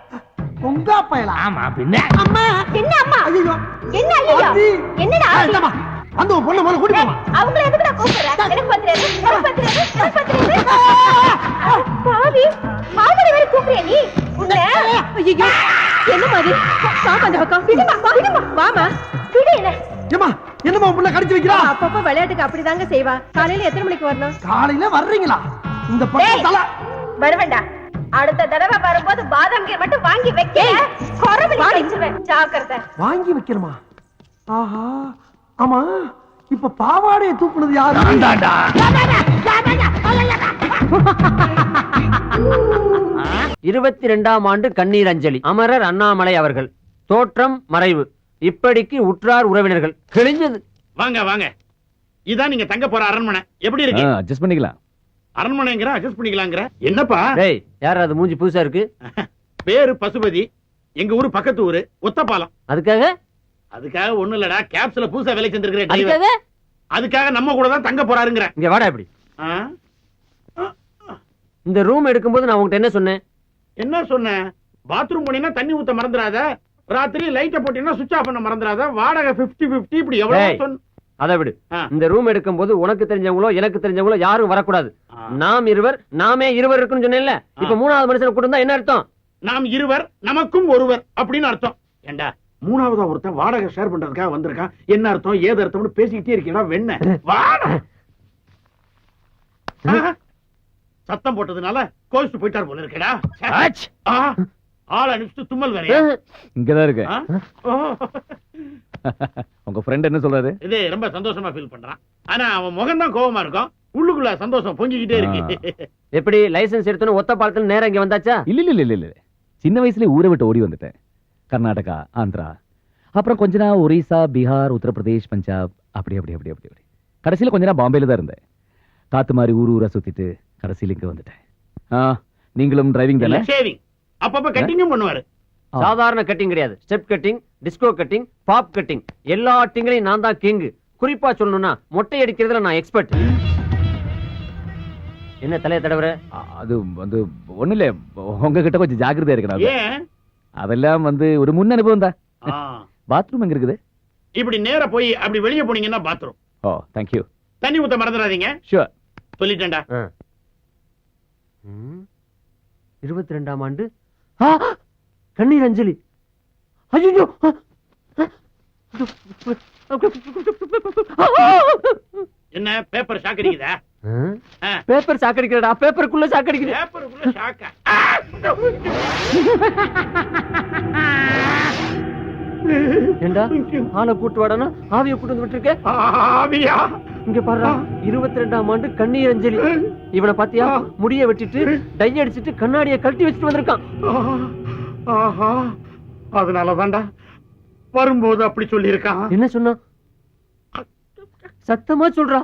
கொங்கா பயல? ஆமா பின்ன. அம்மா. என்ன அம்மா? ஐயோ. என்ன ஐயோ? என்னடா ஆமா, வந்து உன் பொண்ணு முதல்ல கூட்டி போமா. அவங்கள எதுக்குடா கூப்பிடுற? எனக்கு பத்திரது, எனக்கு பத்திரது, எனக்கு பத்திரது. பாவி, மாமனை வேற கூப்பிடுறியா நீ? உன்னை ஐயோ, என்ன மாதிரி? பாப்பா அந்த பக்கம். விடுமா, விடுமா. வாமா, விடு என்ன. ஏமா, என்னமா உன் புள்ள கடிச்சு வைக்கிறா? அப்பப்ப விளையாட்டுக்கு அப்படிதாங்க செய்வா. காலையில எத்தனை மணிக்கு வரணும்? காலையில வர்றீங்களா? இந்த பக்கம் தல வருவேண்டா. அடுத்த தடவை வரும்போது பாதாம் கீர் மட்டும் வாங்கி வைக்க. கொரவலி கடிச்சிருவேன், ஜாக்கிரதை. வாங்கி வைக்கிறமா? ஆஹா, ஆமா, இப்ப பாவாடையை தூக்குனது யாரு? 22ஆம் ஆண்டு கண்ணீர் அஞ்சலி. அமரர் அண்ணாமலை அவர்கள். தோற்றம் மறைவு. இப்படிக்கு உற்றார் உறவினர்கள். கிழிஞ்சது. வாங்க வாங்க, இதான் நீங்க தங்க போற அரண்மனை. எப்படி இருக்கு? அட்ஜஸ்ட் பண்ணிக்கலாம். அரண்மனைங்கிற அட்ஜஸ்ட் பண்ணிக்கலாங்கிற என்னப்பா? டேய், யார் அது மூஞ்சி புதுசா இருக்கு? பேரு பசுபதி. எங்க ஊரு பக்கத்து ஊரு ஒத்தப்பாலம். அதுக்காக ஒண்ணு இல்லடா, கேப்ஸ்ல புதுசா வேலை செஞ்சிருக்கிற அதுக்காக அதுக்காக நம்ம கூட தான் தங்க போறாருங்கிற. இங்க வாடா. இப்படி இந்த ரூம் எடுக்கும்போது நான் உங்ககிட்ட என்ன சொன்னேன்? என்ன சொன்ன? பாத்ரூம் போனீங்கன்னா தண்ணி ஊத்த மறந்துடாத, ராத்திரி லைட்ட போட்டீங்கன்னா சுவிட்ச் ஆஃப் பண்ண மறந்துடாத, வாடகை 50-50 இப்படி எவ்வளவு சொன்ன. அதை விடு. இந்த ரூம் எடுக்கும்போது உனக்கு தெரிஞ்சவங்களோ எனக்கு தெரிஞ்சவங்களோ யாரும் வரக்கூடாது. நாம் இருவர், நாமே இருவர் இருக்குன்னு சொன்னேன்ல. இப்ப 3வது மனுஷனை கூட்டு வந்தா என்ன அர்த்தம்? நாம் இருவர் நமக்கும் ஒருவர் அப்படின்னு அர்த்தம். ஏண்டா, 3வதா ஒருத்தன் வாடகை ஷேர் பண்றதுக்காக வந்திருக்கான். என்ன அர்த்தம் ஏது அர்த்தம்னு பேசிக்கிட்டே இருக்கீங்களா? வெண்ண வாடகை சத்தம் போட்டதுனால கோவிச்சு போயிட்டார் போல இருக்கடா. ஆள் அனுப்பிச்சு தும்மல் வேறையா? இங்கதான் இருக்கு. உங்க ஃப்ரெண்ட் என்ன சொல்றாரு? இது ரொம்ப சந்தோஷமா ஃபீல் பண்றான். ஆனா அவன் முகம் தான் கோவமா இருக்கும், உள்ளுக்குள்ள சந்தோஷம் பொங்கிக்கிட்டே இருக்கு. எப்படி லைசென்ஸ் எடுத்தோன்னு ஒத்த பாலத்துல நேரம் இங்க வந்தாச்சா? இல்ல, சின்ன வயசுல ஊரை விட்டு ஓடி வந்துட்டேன். கர்நாடகா, ஆந்திரா, அப்புறம் கொஞ்ச நாள் ஒரிசா, பீகார், உத்தரப்பிரதேஷ், பஞ்சாப், அப்படி கடைசியில கொஞ்ச நாள் பாம்பேல தான் இருந்தேன். காத்து மாதிரி ஊரா சுத்திட்டு கடைசியில இங்க வந்துட்டேன். நீங்களும் டிரைவிங் தானே? ஷேவிங் அப்பப்ப கட்டிங்கும் பண்ணுவாரு. சாதாரண கட்டிங் கிடையாது, step cutting, disco cutting, bob cutting, எல்லா கட்டிங்லையும் நான் தான் கிங். குறிப்பா சொல்லணும்னா மொட்டை அடிக்கிறதுல நான் எக்ஸ்பர்ட். என்ன தலைய தடவற? அது வந்து ஒண்ணு இல்ல, உங்ககிட்ட கொஞ்சம் ஜாக்கிரதையா இருக்கணும். ஏன்? அதெல்லாம் வந்து ஒரு முன் அனுபவம் தான். பாத்ரூம் எங்க இருக்குது? இப்படி நேரா போய் அப்படி வெளிய போனீங்கன்னா பாத்ரூம். O, thank you. தண்ணி ஊத்த மறந்துடாதீங்க. ஷூர். சொல்லிட்டேன்டா. 22ஆம் ஆண்டு கண்ணீர் அஞ்சலி. ஐயோ, என்ன பேப்பர் ஷாக் அடிக்குதா? பேப்பர் ஷாக் அடிக்கிறடா, பேப்பருக்குள்ள ஷாக் அடிக்குது. பேப்பருக்குள்ள ஷாக்கா? ஏண்டா ஆளை கூட்டு வாடானா ஆவிய கூட்டு வந்து விட்டுருக்க? ஆவியா? இங்க பாருடா, 22ஆம் ஆண்டு கண்ணீர் அஞ்சலி. இவனை பாத்தியா? முடிய வெட்டிட்டு டை அடிச்சிட்டு கண்ணாடியை கழட்டி வச்சுட்டு வந்திருக்கான். ஆஹா, அதனாலதான்டா வரும்போது அப்படி சொல்லி இருக்கான். என்ன சொன்னா? சத்தமா சொல்றா.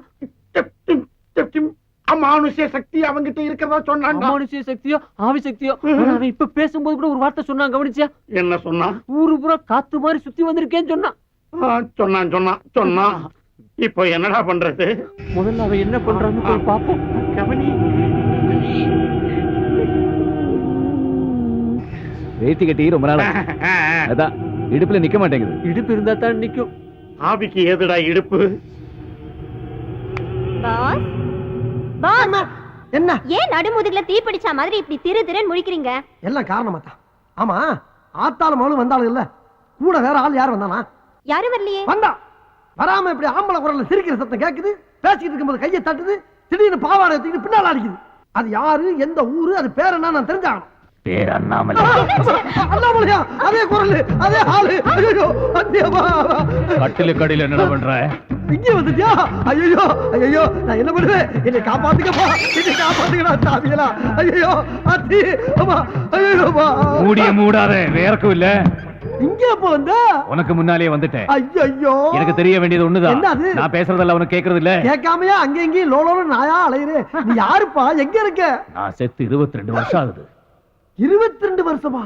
அமானுஷ்ய சக்தி அவங்கிட்ட இருக்கிறதா சொன்னான். அமானுஷ்ய சக்தியோ ஆவி சக்தியோ? அவன் இப்ப பேசும்போது கூட ஒரு வார்த்தை சொன்னான், கவனிச்சியா? என்ன சொன்னா? ஊரு பூரா காத்து மாதிரி சுத்தி வந்திருக்கேன்னு சொன்னான். சொன்னான். இப்போ என்னடா பண்றது? முதல்ல அவன் என்ன பண்றான்னு போய் பாப்போம். கவனி. வேட்டி கட்டி ரொம்ப நாள் அதான் இடுப்புல நிக்க மாட்டேங்குது. இடுப்பு இருந்தா தான் நிக்கும். ஆவிக்கு ஏதுடா இடுப்பு? பாஸ் பாஸ், என்ன ஏன் நடுமுதுகுல தீ பிடிச்ச மாதிரி இப்படி திரு திருன்னு முழிக்கிறீங்க? எல்லாம் காரணமா தான். ஆமா, ஆத்தாலும் மகளும் வந்தாலும் இல்ல, கூட வேற ஆள் யார் வந்தானா? யாரும் வரலையே. வந்தா வராம இப்படி ஆம்பளை குரல்ல சிரிக்கிற சத்தம் கேக்குது. பேசிக்கிட்டு இருக்கும்போது கையை தட்டுது, திடீர்னு பாவாடை எடுத்துக்கிட்டு பின்னால அடிக்குது. அது யாரு, எந்த ஊரு, அது பேர் என்ன நான் தெரிஞ்சாகணும். பேர் அண்ணாமலை. அண்ணாமலையா? அதே குரல், அதே ஆளு. ஐயோ, கட்டில கடையில என்ன பண்ற? இங்கே வந்துட்டியா? ஐயோ ஐயோ, நான் என்ன பண்ணுவேன்? என்னை காப்பாத்துக்கப்பா, என்னை காப்பாத்துக்கடா சாமிகளா. ஐயோ அத்தி, அம்மா, ஐயோ மூடிய மூடாத, வேறக்கும் இல்ல. இங்க எப்ப வந்த? உனக்கு முன்னாலே வந்துட்டேன். ஐயோ, எனக்கு தெரிய வேண்டியது ஒண்ணுதான். என்னது? நான் பேசுறதெல்லாம் உனக்கு கேக்குறது இல்ல. கேட்காமையா அங்க எங்கேயும் லோலோன்னு நாயா அலையுறே? நீ யாருப்பா? எங்க இருக்க? நான் செத்து 22 வருஷம் ஆகுது. 22 வருஷமா?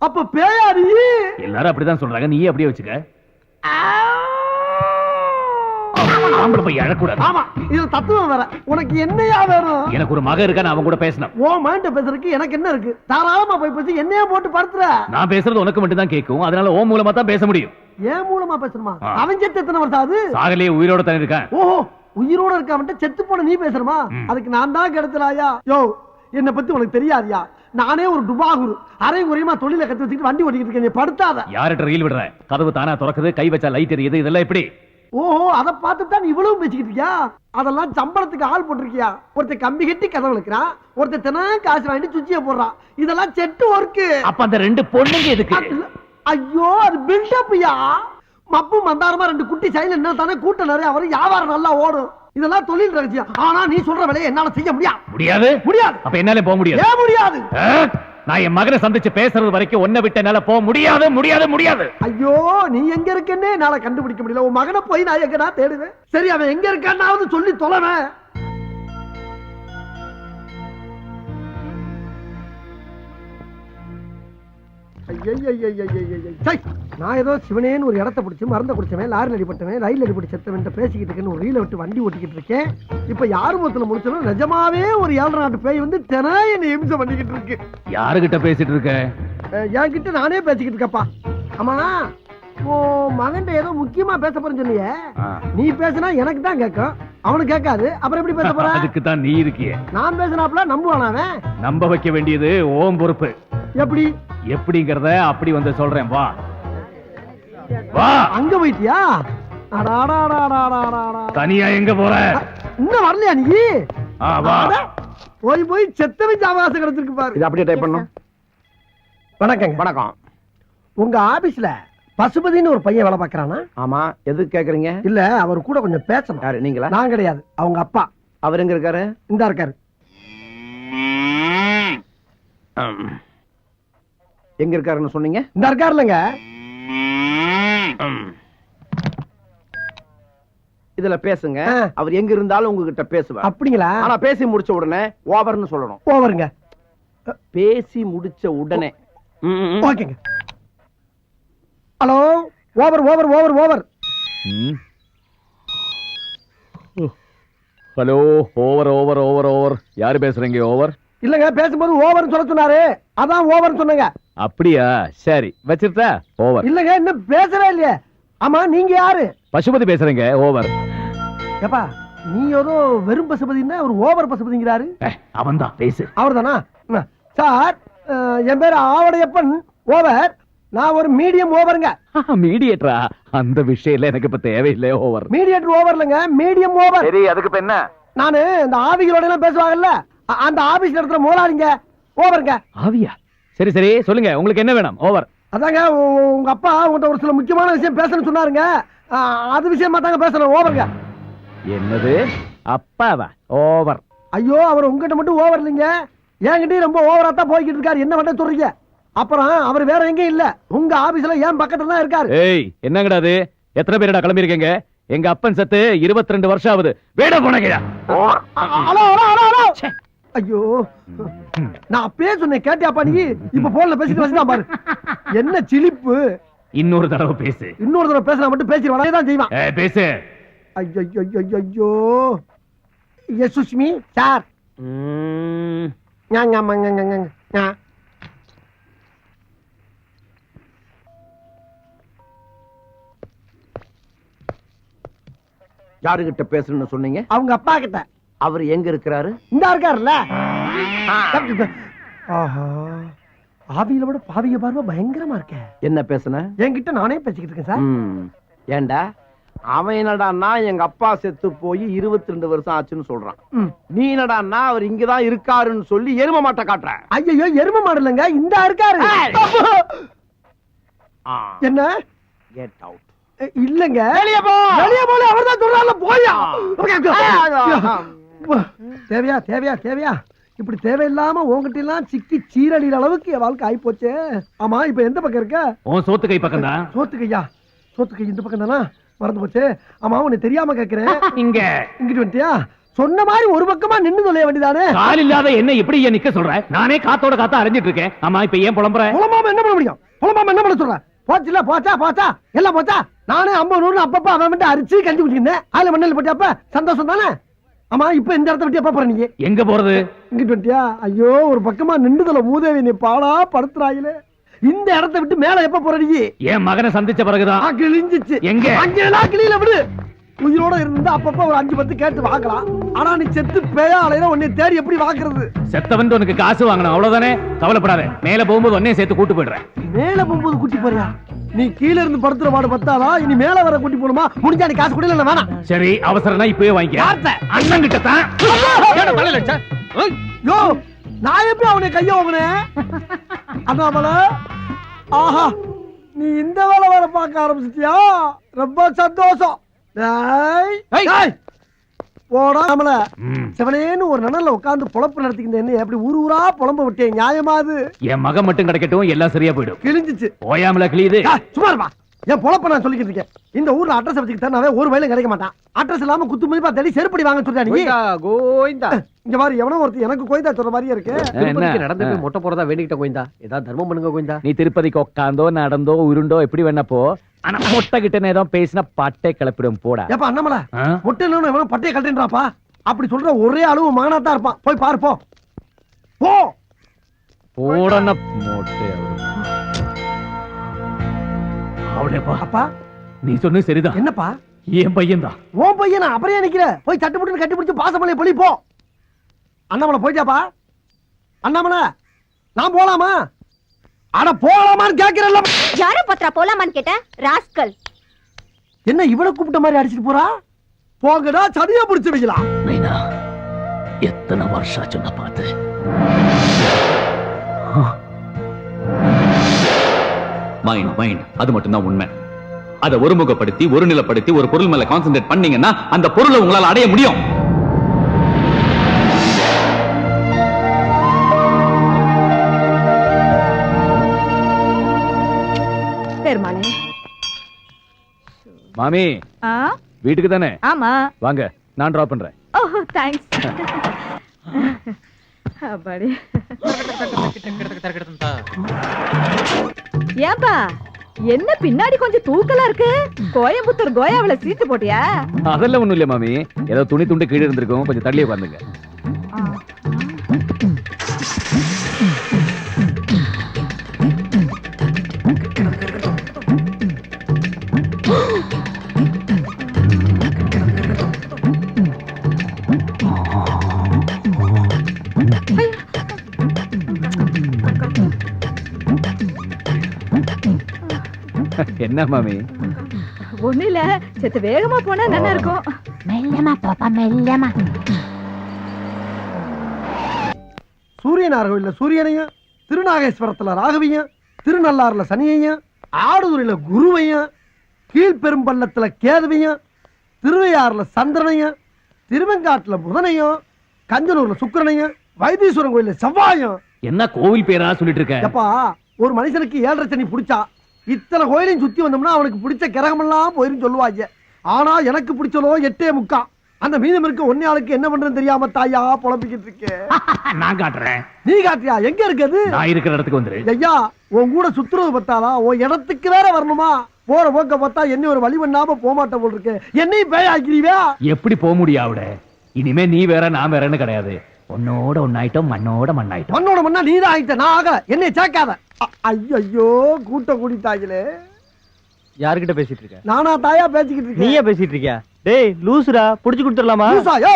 அப்ப பேயாரி? எல்லாரும் அப்படிதான் சொல்றாங்க, நீயே அப்படியே வச்சுக்க. ஆம்பளை போய் அழக்கூடாது. ஆமா, இது தத்துவம் வேற. உனக்கு என்னையா வேணும்? எனக்கு ஒரு மகன் இருக்கா, நான் அவன் கூட பேசணும். ஓ மைண்ட பேசுறதுக்கு எனக்கு என்ன இருக்கு? தாராளமா போய் பேசி என்னையா போட்டு படுத்துற. நான் பேசுறது உனக்கு மட்டும் தான் கேட்கும், அதனால ஓ மூலமா தான் பேச முடியும். ஏன் மூலமா பேசணுமா? அவன் செத்து எத்தனை வருஷம் ஆகுது? சாகலையே உயிரோட தான் இருக்கான். ஓஹோ, உயிரோட இருக்காம செத்து போன நீ பேசுறமா? அதுக்கு நான் தான் கெடுத்தலாயா? யோ, என்ன பத்தி உனக்கு தெரியாதியா? நானே ஒரு டுபாகுரு, அரை குறையமா தொழில கத்து வச்சுட்டு வண்டி ஓட்டிக்கிட்டு இருக்கேன். நீ படுத்தாத. யார்கிட்ட ரீல் விடுற? கதவு தானா திறக்குது, கை வச்சா லைட் எரியுது, இதெல்லாம் எப்படி? ஓஹோ, அத பார்த்துட்டு தான் இவ்வளவு பேசிக்கிட்டு இருக்கியா? அதெல்லாம் சம்பளத்துக்கு ஆள் போட்டிருக்கியா? ஒருத்தர் கம்பி கட்டி கதவு இழுக்கிறான், ஒருத்தர் தினம் காசு வாங்கிட்டு சுச்சிய போடுறான். இதெல்லாம் செட்டு ஒர்க்கு. அப்ப அந்த 2 பொண்ணுங்க எதுக்கு? ஐயோ, அது பில்டப்யா. மப்பு மந்தாரமா 2 குட்டி சைல என்ன தானே கூட்டம் நிறைய வரும், வியாபாரம் நல்லா ஓடும். இதெல்லாம் தொழில் ரகசியம். ஆனா நீ சொல்ற வேலையை என்னால செய்ய முடியாது. முடியாது. அப்ப என்னால போக முடியாது. ஏன் முடியாது? நான் என் மகனை சந்திச்சு பேசுறது வரைக்கும் ஒன்ன விட்டு என்னால போக முடியாது. முடியாது. ஐயோ, நீ எங்க இருக்கன்னே என்னால கண்டுபிடிக்க முடியல. உன் மகனை போய் நான் எங்கடா தேடுவேன்? சரி, அவன் எங்க இருக்கான்னாவது சொல்லி தொலைவேன். நான் ஏதோ சிவனேன்னு ஒரு இடத்த பிடிச்சி மறந்த குடிச்சவன், லாரி அடிபட்டவன், ரயில் அடிபட்டு செத்தவன் பேசிக்கிட்டு இருக்கேன்னு ஒரு ரீல விட்டு வண்டி ஓட்டிக்கிட்டு இருக்கேன். இப்ப யாரு மொத்தத்துல முடிச்சாலும் நிஜமாவே ஒரு 7 நாட்டு பேய் வந்து தினம் என்ன இம்சை பண்ணிக்கிட்டு இருக்கு. யாருகிட்ட பேசிட்டு இருக்க? என்கிட்ட நானே பேசிக்கிட்டு இருக்கப்பா. ஆமா, உன் மகன் ஏதோ முக்கியமா பேச போறேன்னு சொன்னியே, நீ பேசினா எனக்கு தான் கேட்கும், அவனுக்கு கேட்காது. அப்புறம் எப்படி பேச போற? அதுக்கு தான் நீ இருக்கியே. நான் பேசினாப்ல நம்புவானா அவன்? நம்ப வைக்க வேண்டியது ஓம் பொறுப்பு. எப்படி? எப்படிங்கறத அப்படி வந்து சொல்றேன், வா. வா. அங்க போயிட்டியா? தனியா எங்க போற? இன்னும் வரலையா நீ? வா. போய் செத்தவன் அவகாசம் கிடைச்சிருக்கு பாரு. இது அப்படியே டைப் பண்ணும். வணக்கம். வணக்கம். உங்க ஆபீஸ்ல பசுபதினு ஒரு பையன் வேலை பாக்குறானா? ஆமா, எது கேக்குறீங்க? இல்ல, அவர் கூட கொஞ்சம் பேசணும். யாரு, நீங்களா? நான் கிடையாது, அவங்க அப்பா. அவர் எங்க இருக்காரு? இந்தா இருக்காரு. எங்க இருக்காருன்னு சொன்னீங்க? இந்த இருக்காருலங்க. இதுல பேசுங்க. அவர் எங்க இருந்தாலும் உங்ககிட்ட பேசுவார். அப்படிங்களா? ஆனா பேசி முடிச்ச உடனே ஓவர்னு சொல்லணும். ஓவருங்க. பேசி முடிச்ச உடனே. ஓகேங்க. Hello, over over over over. Hello, over over over over. யாரு பேசுறீங்க? ஓவர் இல்லங்க, பேசும்போது ஓவர்னு சொல்ல சொன்னாரு, அதான் ஓவர்னு சொன்னங்க. அப்படியா? சரி, வச்சிருத்தா. ஓவர். இல்லங்க, இன்னும் பேசவே இல்லையே. ஆமா, நீங்க யாரு? பசுபதி பேசுறீங்க. ஓவர். ஏப்பா, நீ ஏதோ வெறும் பசுபதினா ஒரு ஓவர் பசுபதிங்கிறாரு. அவன் தான் பேசு. அவர் தானா? சார், என் பேரு ஆவடையப்பன். ஓவர். நான் ஒரு மீடியம் ஓவருங்க. மீடியேட்டரா? அந்த விஷயம் எனக்கு இப்ப தேவையில்லை. ஓவர். மீடியேட்டர் ஓவர் இல்லங்க, மீடியம் ஓவர். சரி, அதுக்கு இப்ப என்ன? நானு இந்த ஆவிகளோட எல்லாம் பேசுவாங்கல்ல, அந்த ஆபீஸ் நடத்துற முதலாளிங்க. ஓவருங்க. ஆவியா? சரி சரி, சொல்லுங்க, உங்களுக்கு என்ன வேணும்? ஓவர். அதாங்க, உங்க அப்பா உங்கள்கிட்ட ஒரு சில முக்கியமான விஷயம் பேசணும்னு சொன்னாருங்க. அது விஷயமா தாங்க பேசணும். ஓவருங்க. என்னது? அப்பாவா? ஓவர். ஐயோ, அவர் உங்ககிட்ட மட்டும் ஓவர் இல்லைங்க, என்கிட்டயும் ரொம்ப ஓவரா தான் போய்கிட்டு இருக்காரு. என்ன பண்ண சொல்றீங்க? அப்புறம் அவர் வேற எங்கேயும் இல்ல, உங்க ஆபீஸ்ல ஏன் பக்கத்துல தான் இருக்காரு. ஏய், என்னங்கடா அது? எத்தனை பேரடா கிளம்பி இருக்கீங்க? எங்க அப்பன் சத்து 22 வருஷம் ஆகுது. வேட போனங்கடா. Hello hello hello hello. ஐயோ, நான் அப்பவே சொன்னேன், கேட்டியாப்பா நீ? இப்ப போன்ல பேசிட்டு வச்சுதான் பாரு. என்ன சிலிப்பு. இன்னொரு தடவை பேசு. இன்னொரு தடவை பேசினா மட்டும் பேசி வளைய தான் செய்வான். பேசு. ஐயோ ஐயோ ஐயோ. Yes Sushmi sir. யாருகிட்ட பேசணும்னு சொன்னீங்க? அவங்க அப்பா கிட்ட. அவர் எங்க இருக்கிறாரு? இந்த இருக்காருல்ல. ஆஹா, ஆவியில விட பாவிய பார்வை பயங்கரமா இருக்க. என்ன பேசுன? என்கிட்ட நானே பேசிக்கிட்டு இருக்கேன் சார். ஏண்டா, அவன் என்னடான்னா எங்க அப்பா செத்து போய் 22 வருஷம் ஆச்சுன்னு சொல்றான். நீ என்னடான்னா அவர் இங்கதான் இருக்காருன்னு சொல்லி எரும மாட்டை காட்டுற. ஐயோ, எரும மாடு இல்லங்க, இந்த இருக்காரு. என்ன? Get out. இல்லங்க, வெளிய போ. வெளிய போல அவர்தான் சொல்றாருல, போயா. தேவையா தேவையா தேவையா? இப்படி தேவையில்லாம உங்ககிட்ட எல்லாம் சிக்கி சீரழிற அளவுக்கு என் வாழ்க்கை ஆயி போச்சு. ஆமா, இப்ப எந்த பக்கம் இருக்க? உன் சோத்து கை பக்கம் தான். சோத்து கையா? சோத்து கை இந்த பக்கம் தானா? மறந்து போச்சு. ஆமா, உனக்கு தெரியாம கேக்குறேன். இங்க இங்கிட்டு வந்துட்டியா? சொன்ன மாதிரி ஒரு பக்கமா நின்னு சொல்ல வேண்டியதானே. கால் இல்லாத என்ன இப்படி ஏன் நிக்க சொல்ற? நானே காத்தோட காத்தா அரைஞ்சிட்டு இருக்கேன். ஆமா, இப்ப ஏன் புலம்புற? புலம்பாம என்ன பண்ண முடியும்? புலம்பாம என்ன பண்ண சொல்ற? போச்சுல, போச்சா போச்சா எல்லாம் போச்சா. நானே 50 100 அப்பப்ப அவன் மட்டும் அரிச்சு கஞ்சி குடிச்சிருந்தேன். அதுல மண்ணல் போட்டியாப்ப சந்தோஷம் தானே. ஆமா, இப்ப இந்த இடத்த விட்டு எப்ப போற நீங்க? எங்க போறது? இங்கிட்டு வந்துட்டியா? ஐயோ, ஒரு பக்கமா நின்றுதல மூதேவி நீ பாடா படுத்துறாயிலே. இந்த இடத்த விட்டு மேல எப்ப போற நீ? என் மகனை சந்திச்ச பிறகுதான். கிழிஞ்சிச்சு. எங்க? அங்கெல்லாம் கிளியில விடு. உயிரோட இருந்தா அப்பப்ப ஒரு 5 10 கேட்டு வாக்கலாம். ஆனா நீ செத்து பேயா அலையில உன்னை தேடி எப்படி வாக்குறது? செத்தவன் உனக்கு காசு வாங்கணும், அவ்வளவுதானே. கவலைப்படாத, மேல போகும்போது உன்னையும் சேர்த்து கூட்டு போயிடுறேன். மேல போகும்போது கூட்டி போறியா? நீ கீழ இருந்து படுத்துற பாடு பத்தாதா, இனி மேல வர கூட்டி போணுமா? முடிஞ்சா நீ காசு கொடுல வேணாம். சரி, அவசரம்னா இப்பவே வாங்கிக்க. அண்ணன் கிட்ட தான். யோ, நான் எப்படி அவனை கைய வாங்கினேன்? அண்ணாமல, ஆஹா, நீ இந்த வேலை வர பார்க்க ஆரம்பிச்சிட்டியா? ரொம்ப சந்தோஷம். போடா நம்மள. சிவனேன்னு ஒரு நனல்ல உட்கார்ந்து பொழப்பு நடத்திக்கிட்டு என்ன எப்படி ஊரு ஊரா புலம்ப விட்டேன்? நியாயமா அது? என் மகன் மட்டும் கிடைக்கட்டும், எல்லாம் சரியா போயிடும். கிழிஞ்சிச்சு. ஓயாமல கிளியுது. சும்மா இருப்பா. என் பொழப்ப நான் சொல்லிக்கிட்டு இருக்கேன். இந்த ஊர்ல அட்ரஸ் வச்சுக்கிட்டு தரனாவே ஒரு வயலும் கிடைக்க மாட்டான். அட்ரஸ் இல்லாம குத்து மதிப்பா தேடி செருப்படி வாங்க சொல்றா நீ. கோயிந்தா, இங்க பாரு, எவனோ ஒருத்தர் எனக்கு கோயிந்தா சொல்ற மாதிரியே இருக்கு. திருப்பதிக்கு நடந்து போய் மொட்டை போறதா வேண்டிக்கிட்ட கோயிந்தா. ஏதாவது தர்மம் பண்ணுங்க கோயிந்தா. நீ திருப்பதிக்கு உட்காந்தோ நடந்தோ உருண்டோ எப்படி வேணப்போ, ஆனா மொட்டை கிட்ட நேரம் பேசினா பட்டை கிளப்பிடும். போடா. ஏப்பா அண்ணாமல, மொட்டை இல்லைன்னு எவனோ பட்டையை கழட்டுன்றாப்பா. அப்படி சொல்ற ஒரே அளவு மகனாத்தான் இருப்பான். போய் பாரு போ. போ. போடன மொட்டை. அவளேப்பா. அப்பா, நீ சொன்னது சரிதான். என்னப்பா? என் பையன் தான். உன் பையனா? அப்புறம் ஏன் நிக்கிற? போய் சட்டு புட்டு கட்டி பிடிச்சு பாசமலையை பொழி போ. அண்ணாமலை போயிட்டாப்பா. அண்ணாமலை, நான் போலாமா? அட போலாமான்னு கேக்குறல்ல. யார பத்ரா போலாமான்னு கேட்டேன். ராஸ்கல். என்ன இவனை கூப்பிட்ட மாதிரி அடிச்சிட்டு போறா? போங்கடா, சதியா பிடிச்சு வைக்கலாம். நைனா, எத்தனை வருஷம் சொன்ன பார்த்து. மைண்ட் அது மட்டும்தான் உண்மை. அதை ஒருமுகப்படுத்தி ஒரு நிலைப்படுத்தி ஒரு பொருள் மேல கான்சென்ட்ரேட் பண்ணீங்கன்னா அந்த பொருளை உங்களால் அடைய முடியும். பெருமாளே. மாமி, வீட்டுக்கு தானே? ஆமா. வாங்க, நான் டிராப் பண்றேன். ஓ, தேங்க்ஸ். அப்பாடி. ஏன்பா என்ன பின்னாடி கொஞ்சம் தூக்கலா இருக்கு? கோயம்புத்தூர் கோயாவில சீட்டு போட்டியா? அதெல்லாம் ஒண்ணும் இல்ல மாமி, ஏதோ துணி துண்டு கீழே இருந்திருக்கும், கொஞ்சம் தள்ளியே உட்காந்துங்க. என்ன மாமி? ஒண்ணு இல்ல, செத்து வேகமா போனா நல்லா இருக்கும். மெல்லமா பாப்பா, மெல்லமா. சூரியனார் கோயில்ல சூரியனையும், திருநாகேஸ்வரத்துல ராகவியும், திருநள்ளாறுல சனியையும், ஆடுதுறையில குருவையும், கீழ்பெரும்பள்ளத்துல கேதுவையும், திருவையாறுல சந்திரனையும், திருவெங்காட்டுல புதனையும், கஞ்சனூர்ல சுக்கிரனையும், வைத்தீஸ்வரன் கோயில்ல செவ்வாயும். என்ன கோவில் பேரா சொல்லிட்டு இருக்க? எப்பா, ஒரு மனுஷனுக்கு 7.5 சனி பிடிச்சா இத்தனை கோயிலையும் சுத்தி வந்தோம்னா அவனுக்கு பிடிச்ச கிரகமெல்லாம் போயிரும் சொல்லுவாங்க. ஆனா எனக்கு பிடிச்சதோ 8.75. அந்த மீதம் இருக்க ஒன்னே ஆளுக்கு என்ன பண்றேன்னு தெரியாம தாயா புலம்பிக்கிட்டு இருக்கேன். நான் காட்டுறேன். நீ காட்டியா? எங்க இருக்குது? நான் இருக்கிற இடத்துக்கு வந்துரு. ஐயா, உன் கூட சுத்துறது பத்தாதா? உன் இடத்துக்கு வேற வரணுமா? போற போக்க பார்த்தா என்ன ஒரு வழி பண்ணாம போமாட்ட போல் இருக்கு. என்னையும் பேயாக்கிறீவா? எப்படி போக முடியும் அவட? இனிமே நீ வேற நான் வேறன்னு கிடையாது. உன்னோட ஒன்னாயிட்டோம், மண்ணோட மண்ணாயிட்டோம். மண்ணோட மண்ணா நீதான் ஆயிட்ட, நான் ஆகல. என்னை சேர்க்காத. ஐயோ, கூட்ட கூடிட்டாங்களே. யார்கிட்ட பேசிட்டு இருக்க? நானா தாயா பேசிக்கிட்டு இருக்கேன். நீயே பேசிட்டு இருக்கியா? டேய் லூசுடா, புடிச்சு கொடுத்துடலாமா? லூசா? யோ,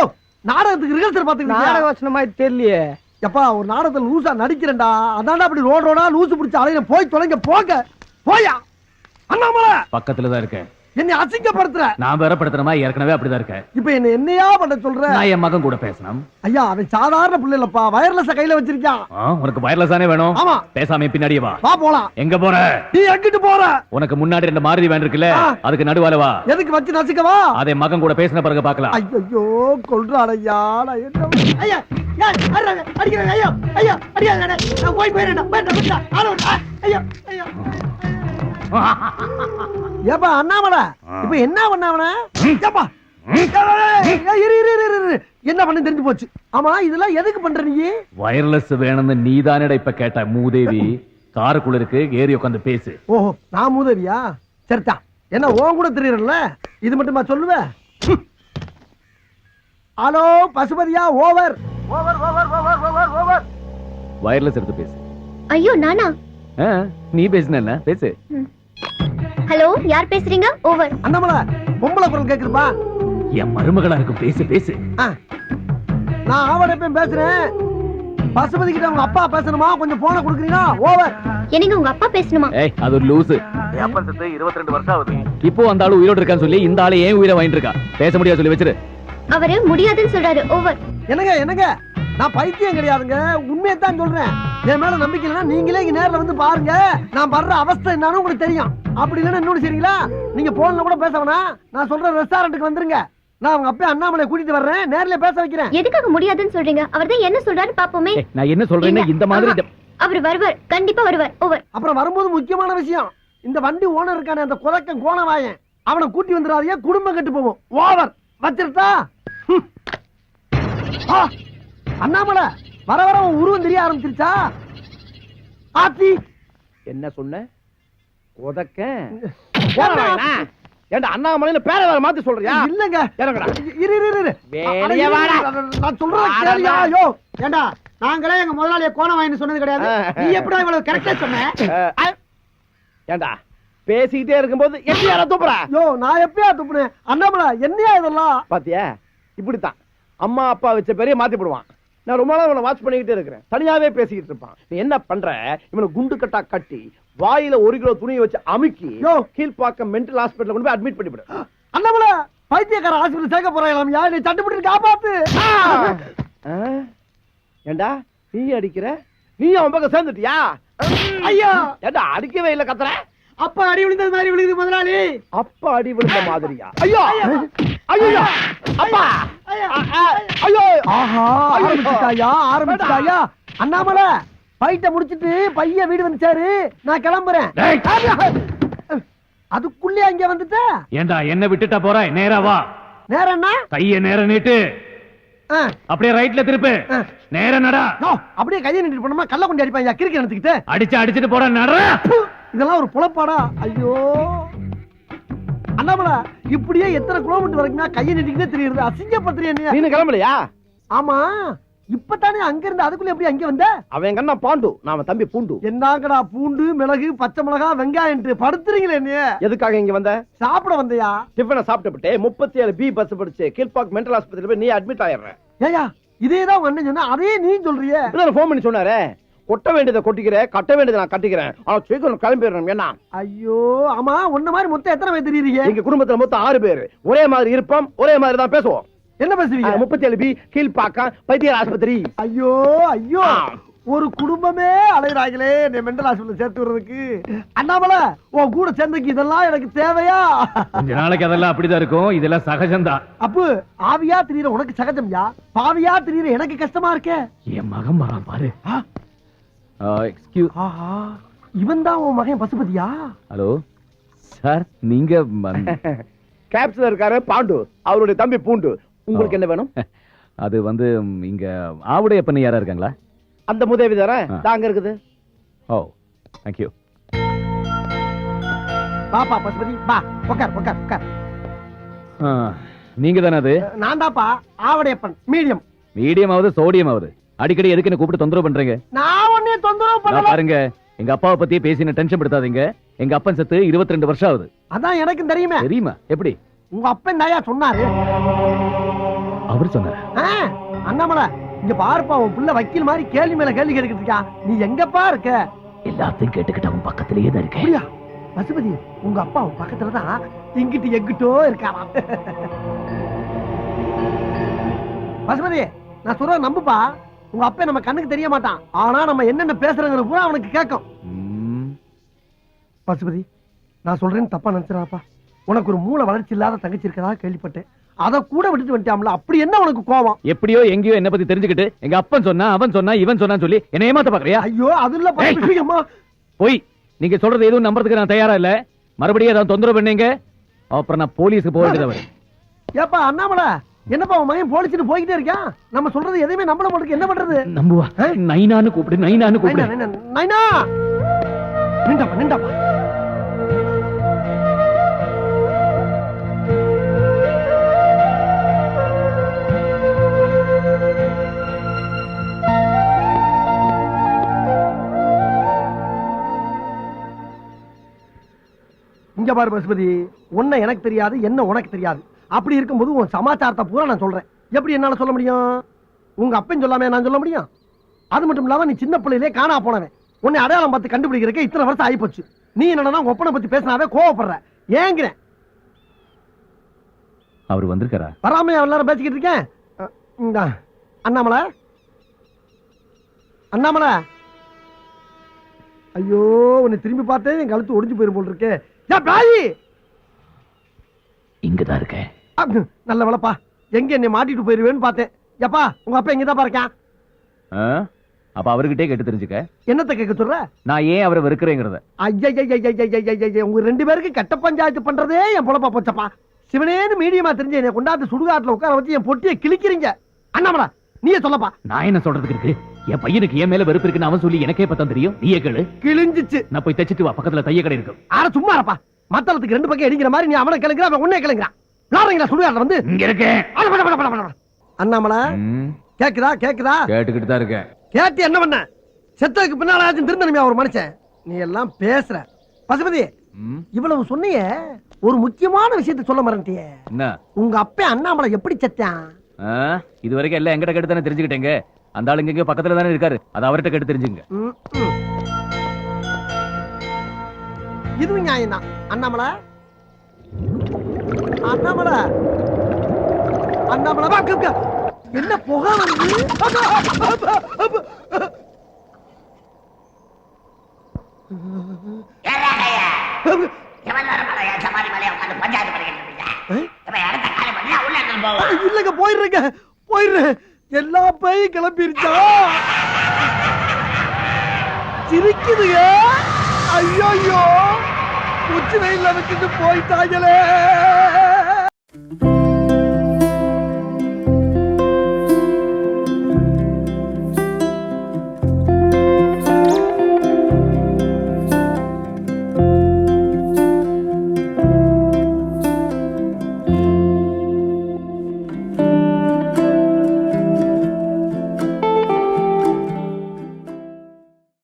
நாடகத்துக்கு ரிஹர்சல் பாத்துக்கிட்டு நாடக வசனமா தெரியலையே. எப்பா, ஒரு நாடகத்துல லூசா நடிக்கிறேன்டா. அதான்டா அப்படி ரோடா லூசு பிடிச்ச அலையில போய் தொலைங்க. போங்க போயா. அண்ணாமலை பக்கத்துல தான் இருக்கேன். என்னை அசிங்கப்படுத்துற. நான் வேற படுத்துறமா, ஏற்கனவே அப்படிதான் இருக்கேன். இப்ப என்னையா பண்ண சொல்ற? நான் என் மகன் கூட பேசணும். ஐயா, அவன் சாதாரண பிள்ளை இல்லப்பா, வயர்லெஸ் கையில வச்சிருக்கான். உனக்கு வயர்லெஸ் தானே வேணும்? ஆமா. பேசாம பின்னாடியே வா. வா போலாம். எங்க போற? நீ எங்கிட்டு போற? உனக்கு முன்னாடி 2 மாருதி வேன் இருக்குல்ல, அதுக்கு நடுவால வா. எதுக்கு வச்சு நசுக்கவா? அதை மகன் கூட பேசின பிறகு பாக்கலாம். ஐயோ, கொல்றாடையா. நான் என்ன ஐயா, அடிக்கிறேன். ஐயா ஐயா, அடிக்காத. நான் போய் போயிடுறேன். ஐயா ஐயா. ஏப்பா அண்ணாமலை, இப்ப என்ன பண்ணாவன? என்ன பண்ண தெரிஞ்சு போச்சு. ஆமா, இதெல்லாம் எதுக்கு பண்ற நீ? வயர்லெஸ் வேணும்னு நீதானடா இப்ப கேட்ட. மூதேவி காருக்குள்ள இருக்கு, ஏறி உட்காந்து பேசு. ஓஹோ, நான் மூதேவியா? சரிதா. என்ன உன் கூட தெரியறல்ல, இது மட்டுமா சொல்லுவ? ஹலோ பசுபதியா, over over over over over over. Wireless எடுத்து பேசு. ஐயோ நானா? நீ பேசுன பேசு. ஹலோ, யார் பேசுறீங்க? ஓவர். அண்ணாமலை, பொம்பளை குரல் கேக்குதுப்பா. என் மருமகளா இருக்கும், பேசு பேசு. நான் அவன் பேசுறேன். பசுபதி கிட்ட உங்க அப்பா பேசணுமா? கொஞ்சம் போன கொடுக்குறீங்களா? ஓவர். என்னங்க உங்க அப்பா பேசணுமா? ஏய், அது ஒரு லூசு. அப்பா செத்து 22 வருஷம் ஆகுது. இப்போ அந்த ஆளு உயிரோட இருக்கான்னு சொல்லி இந்த ஆளு ஏன் உயிரை வாங்கிட்டு இருக்கா? பேச முடியாது சொல்லி வச்சிரு. அவரு முடியாதுன்னு சொல்றாரு. ஓவர். என்னங்க, நான் பைத்தியம் கிடையாதுங்க, உண்மையை தான் சொல்றேன். என் மேல நம்பிக்கை இல்லைன்னா நீங்களே இங்க நேர்ல வந்து பாருங்க. நான் படுற அவஸ்தை என்னன்னு உங்களுக்கு தெரியும். அப்படி இல்லைன்னா இன்னொன்னு சரிங்களா, நீங்க போன்ல கூட பேச வேணாம். நான் சொல்ற ரெஸ்டாரண்ட்டுக்கு வந்துருங்க. நான் அவங்க அப்பா அண்ணாமலை கூட்டிட்டு வர்றேன், நேர்ல பேச வைக்கிறேன். எதுக்காக முடியாதுன்னு சொல்றீங்க? அவர்தான் என்ன சொல்றாரு பாப்போமே. நான் என்ன சொல்றேன்னா இந்த மாதிரி அவர் வருவார், கண்டிப்பா வருவார். ஓவர். அப்புறம் வரும்போது முக்கியமான விஷயம், இந்த வண்டி ஓனர் இருக்கானே அந்த குலக்கன் கோணவாயன், அவனை கூட்டி வந்துடாதீங்க, குடும்பம் கெட்டு போவோம். ஓவர். வச்சிருட்டா? அண்ணாமலை, வர வர உன் உருவம் தெரிய ஆரம்பிச்சிருச்சா? ஆத்தி என்ன சொன்ன? உதக்க ஏண்டா அண்ணாமலையில பேரை வேற மாத்தி சொல்றியா? இல்லங்க, இறங்கடா. இரு. வெளிய வாடா. நான் சொல்றேன் கேளியா. யோ, ஏண்டா நாங்களே எங்க முதலாளிய கோணவாயின்னு சொன்னது கிடையாது. நீ எப்படா இவ்வளவு கரெக்டா சொன்ன? ஏண்டா பேசிக்கிட்டே இருக்கும்போது எப்படி யாரா துப்புற? யோ, நான் எப்பயா துப்புனேன்? அண்ணாமலை, என்னையா இதெல்லாம்? பாத்தியா, இப்படித்தான் அம்மா அப்பா வச்ச பெரிய மாத்தி போடுவான். நான் ரொம்ப நாள் இவனை வாட்ச் பண்ணிக்கிட்டே இருக்கிறேன். தனியாவே பேசிக்கிட்டு இருப்பான். நீ என்ன பண்ற? இவனை குண்டு கட்டா கட்டி வாயில 1 கிலோ துணியை வச்சு அமுக்கி கீழ்பாக்கம் மென்டல் ஹாஸ்பிடல்ல கொண்டு போய் அட்மிட் பண்ணிவிடு. அண்ணாமலை, பைத்தியக்கார ஹாஸ்பிடல் சேர்க்க போறாங்களாம். யார் நீ தட்டுப்பட்டு காப்பாத்து. ஏண்டா நீ அடிக்கிற? நீ அவன் பக்கம் சேர்ந்துட்டியா? ஐயா, ஏண்டா அடிக்கவே இல்ல கத்துற? அப்பா அடி விழுந்தது மாதிரி விழுது முதலாளி. அப்பா அடி விழுந்த மாதிரியா? ஐயோ ஐயோ அப்பா ஐயோ. ஆஹா, ஆரம்பிச்சுட்டாயா? அண்ணாமலை, ஃபைட்ட முடிச்சிட்டு பையன் வீடு வந்துச்சாரு, நான் கிளம்புறேன். அதுக்குள்ளே அங்க வந்துட்ட? ஏண்டா என்ன விட்டுட்டா போற? நேரா வா. நேரம்னா கைய நேர நீட்டு. அப்படியே ரைட்ல திருப்பு. நேரா நடா. அப்படியே கையை நின்று போனோமா கள்ள கொண்டு அடிப்பாங்க கிறுக்கி எடுத்துக்கிட்டு. அடிச்சிட்டு போற நடா. இதெல்லாம் ஒரு பொழப்பாடா. ஐயோ அண்ணாமலை, இப்படியே எத்தனை கிலோமீட்டர் வரைக்கும் கையை நின்றுக்கிட்டே தெரியுது. அசிங்கப்படுத்துறியா நீ கிளம்பலையா? ஆமா, இப்பதானே அங்க இருந்து அதுக்குள்ள எப்படி அங்க வந்த? அவன் கண்ணா பாண்டு, நாம தம்பி பூண்டு. என்னங்கடா பூண்டு, மிளகு, பச்சை மிளகா, வெங்காயம் படுத்துறீங்களே நீ? எதுக்காக இங்க வந்த? சாப்பிட வந்தியா? டிஃபனை சாப்பிட்டு 37B பஸ் படிச்சு கீழ்பாக் மென்டல் ஆஸ்பத்திரியில போய் நீ அட்மிட் ஆயிடுற. ஏயா இதேதான் உங்க அண்ணன் சொன்னா, அதே நீ சொல்றியே. போன் பண்ணி சொன்னாரே, கொட்ட வேண்டியதை கொட்டிக்கிறேன், கட்ட வேண்டியதை நான் கட்டிக்கிறேன், ஆனா சீக்கிரம் கிளம்பிடுறோம். என்ன? ஐயோ ஆமா, உன்ன மாதிரி மொத்தம் எத்தனை பேர் தெரியுறீங்க? எங்க குடும்பத்துல மொத்தம் 6 பேர். ஒரே மாதிரி இருப்போம், ஒரே மாதிரி தான் பேசுவோம். என்ன பேசுவீங்க? 37B கீழ்பாக்கம் பைத்தியர் ஆஸ்பத்திரி. ஐயோ ஐயோ, ஒரு குடும்பமே அலைகிறாங்களே நீ மெண்டல் ஹாஸ்பிட்டல் சேர்த்து வர்றதுக்கு. அண்ணாமலை, உன் கூட சேர்ந்துக்கு இதெல்லாம் எனக்கு தேவையா? கொஞ்ச நாளைக்கு அதெல்லாம் அப்படிதான் இருக்கும், இதெல்லாம் சகஜம்தான். அப்பு, ஆவியா திரியற உனக்கு சகஜம்யா, பாவியா திரியற எனக்கு கஷ்டமா இருக்கே. என் மகன் வரான் பாரு. இவன் தான் உன் மகன் பசுபதியா? ஹலோ சார், நீங்க கேப்ஸ்ல இருக்காரு பாண்டு, அவருடைய தம்பி பூண்டு. உங்களுக்கு என்ன வேணும்? அது வந்து இங்க ஆவுடைய பண்ணி யாரா இருக்காங்களா? அந்த முதவி தானே தாங்க இருக்குது. ஓ தேங்க் யூ. பாப்பா பசுபதி பா, உட்கார் உட்கார் உட்கார். நீங்க தானே அது? நான் தான்ப்பா ஆவடையப்பன். மீடியம். மீடியம் ஆகுது சோடியம் ஆகுது. அடிக்கடி எதுக்கு என்ன கூப்பிட்டு தொந்தரவு பண்றீங்க? நான் ஒண்ணே தொந்தரவு பண்ணல. பாருங்க, எங்க அப்பாவை பத்தி பேசி டென்ஷன் படுத்தாதீங்க. எங்க அப்பன் செத்து 22 வருஷம் ஆகுது. அதான் எனக்கும் தெரியுமே. தெரியுமா? எப்படி? உங்க அப்பன் தாயா சொன்னாரு. அவர் சொன்னாரு. அண்ணாமலை, இங்க பாருப்பா, உன் புள்ள வக்கீல் மாதிரி கேள்வி மேல கேள்வி கேட்டுக்கிட்டு இருக்கா. நீ எங்கப்பா இருக்க? எல்லாத்தையும் கேட்டுக்கிட்டு அவன் பக்கத்திலேயே தான் இருக்கேன். அப்படியா? பசுபதி, உங்க அப்பா உன் பக்கத்துலதான் இங்கிட்டு எங்கிட்டோ இருக்காராம். பசுபதி, நான் சொல்ற நம்புப்பா. உங்க அப்பா நம்ம கண்ணுக்கு தெரிய மாட்டான், ஆனா நம்ம என்னென்ன பேசுறதுன்னு பூரா அவனுக்கு கேட்கும். பசுபதி, நான் சொல்றேன்னு தப்பா நினைச்சிடாப்பா. உனக்கு ஒரு மூளை வளர்ச்சி இல்லாத தங்கச்சி இருக்கதா கேள்விப்பட்டேன். அத கூட விட்டுட்டு வந்துட்டாம்ல, அப்படி என்ன உனக்கு கோவம்? எப்படியோ எங்கேயோ என்ன பத்தி தெரிஞ்சுக்கிட்டு எங்க அப்பன் சொன்னா, அவன் சொன்னா, இவன் சொன்னான்னு சொல்லி என்ன ஏமாத்த பாக்குறியா? ஐயோ அது இல்ல. போய் நீங்க சொல்றது எதுவும் நம்புறதுக்கு நான் தயாரா இல்ல. மறுபடியும் ஏதாவது தொந்தரவு பண்ணீங்க, அப்புறம் நான் போலீஸுக்கு போக வேண்டியதா வரும். ஏப்பா அண்ணாமலை, என்னப்பா உன் மகன் போலீஸ்னு போய்கிட்டே இருக்கான். நம்ம சொல்றது எதையுமே நம்பல மாட்டேங்குது. என்ன பண்றது? நம்புவா. நைனான்னு கூப்பிடு, நைனான்னு கூப்பிடு. நைனா, நிண்டாப்பா நிண்டாப்பா. இங்க பாரு பசுபதி, உன்னை எனக்கு தெரியாது, என்ன உனக்கு தெரியாது. அப்படி இருக்கும்போது உன் சமாச்சாரத்தை பூரா நான் சொல்றேன். எப்படி என்னால சொல்ல முடியும்? உங்க அப்பன் சொல்லாம நான் சொல்ல முடியும்? அது மட்டும் இல்லாம நீ சின்ன பிள்ளையிலே காணா போனவன். உன்னை அடையாளம் பார்த்து கண்டுபிடிக்கிறதுக்கு இத்தனை வருஷம் ஆகி போச்சு. நீ என்னன்னா உங்க ஒப்பனை பத்தி பேசினாவே கோவப்படுற. ஏங்கிறேன். அவர் வந்திருக்காரா? வராம எல்லாரும் பேசிக்கிட்டு இருக்கேன். அண்ணாமலை, அண்ணாமலை, ஐயோ உன்னை திரும்பி பார்த்தேன், என் கழுத்து ஒடிஞ்சு போயிரும் போல் இருக்கே. இங்கதான் இருக்கேன். நல்ல வேலைப்பா, எங்க என்னை மாட்டிட்டு போயிருவேன்னு பார்த்தேன். எப்பா உங்க அப்பா எங்கதான் பாருக்கேன். அப்ப அவர்கிட்டே கேட்டு தெரிஞ்சுக்க. என்னத்தை கேட்க சொல்ற? நான் ஏன் அவரை வெறுக்கிறேங்கிறத. உங்க 2 பேருக்கு கட்ட பஞ்சாயத்து பண்றதே என் பொழப்பா போச்சப்பா. சிவனேன்னு மீடியமா தெரிஞ்சு என்னை கொண்டாந்து சுடுகாட்டுல உட்கார வச்சு என் பொட்டியை கிழிக்கிறீங்க. அண்ணாமலா, நீயே சொல்லப்பா. நான் என்ன சொல்றதுக்கு இருக்கு? என் பையனுக்கு என் மேல வெறுப்பு இருக்குன்னு அவன் சொல்லி எனக்கே பத்தம் தெரியும். நீயே கேளு. கிழிஞ்சிச்சு. நான் போய் தச்சிட்டு வா, பக்கத்துல தைய கடை இருக்கு. ஆனா சும்மா இருப்பா. மத்தளத்துக்கு 2 பக்கம் அடிக்கிற மாதிரி நீ அவனை கிளங்குற, அவன் உன்னை கிளங்குறான். விளாடுறீங்களா சுடுகாட்டுல வந்து? இங்க இருக்கேன். அண்ணாமலா, கேக்குதா? கேக்குதா? கேட்டுக்கிட்டு தான் இருக்கேன். கேட்டு என்ன பண்ண? செத்ததுக்கு பின்னால திருந்தனுமே ஒரு மனுஷன். நீ எல்லாம் பேசுற. பசுபதி, இவ்வளவு சொன்னிய, ஒரு முக்கியமான விஷயத்தை சொல்ல மறந்துட்டியே. என்ன? உங்க அப்பா அண்ணாமலை எப்படி செத்தான்? இது வரைக்கும் எல்லாம் எங்கிட்ட கேட்டு தானே தெரிஞ்சுக்கிட்டேங்க. அந்த ஆளுங்க இங்க பக்கத்துல தானே இருக்காரு, அது அவர்கிட்ட கேட்டு தெரிஞ்சுங்க. இதுவும் நியாயம் தான். அண்ணாமலை, அண்ணாமலை, அண்ணாமலை, என்ன புகை வந்து? இல்லங்க, போயிடுறேங்க, போயிடுறேன். எல்லா பேயும் கிளம்பிருச்சா? சிரிக்குதுங்க. ஐயோ, உச்சி வெயில்ல வச்சுட்டு போயிட்டாங்களே.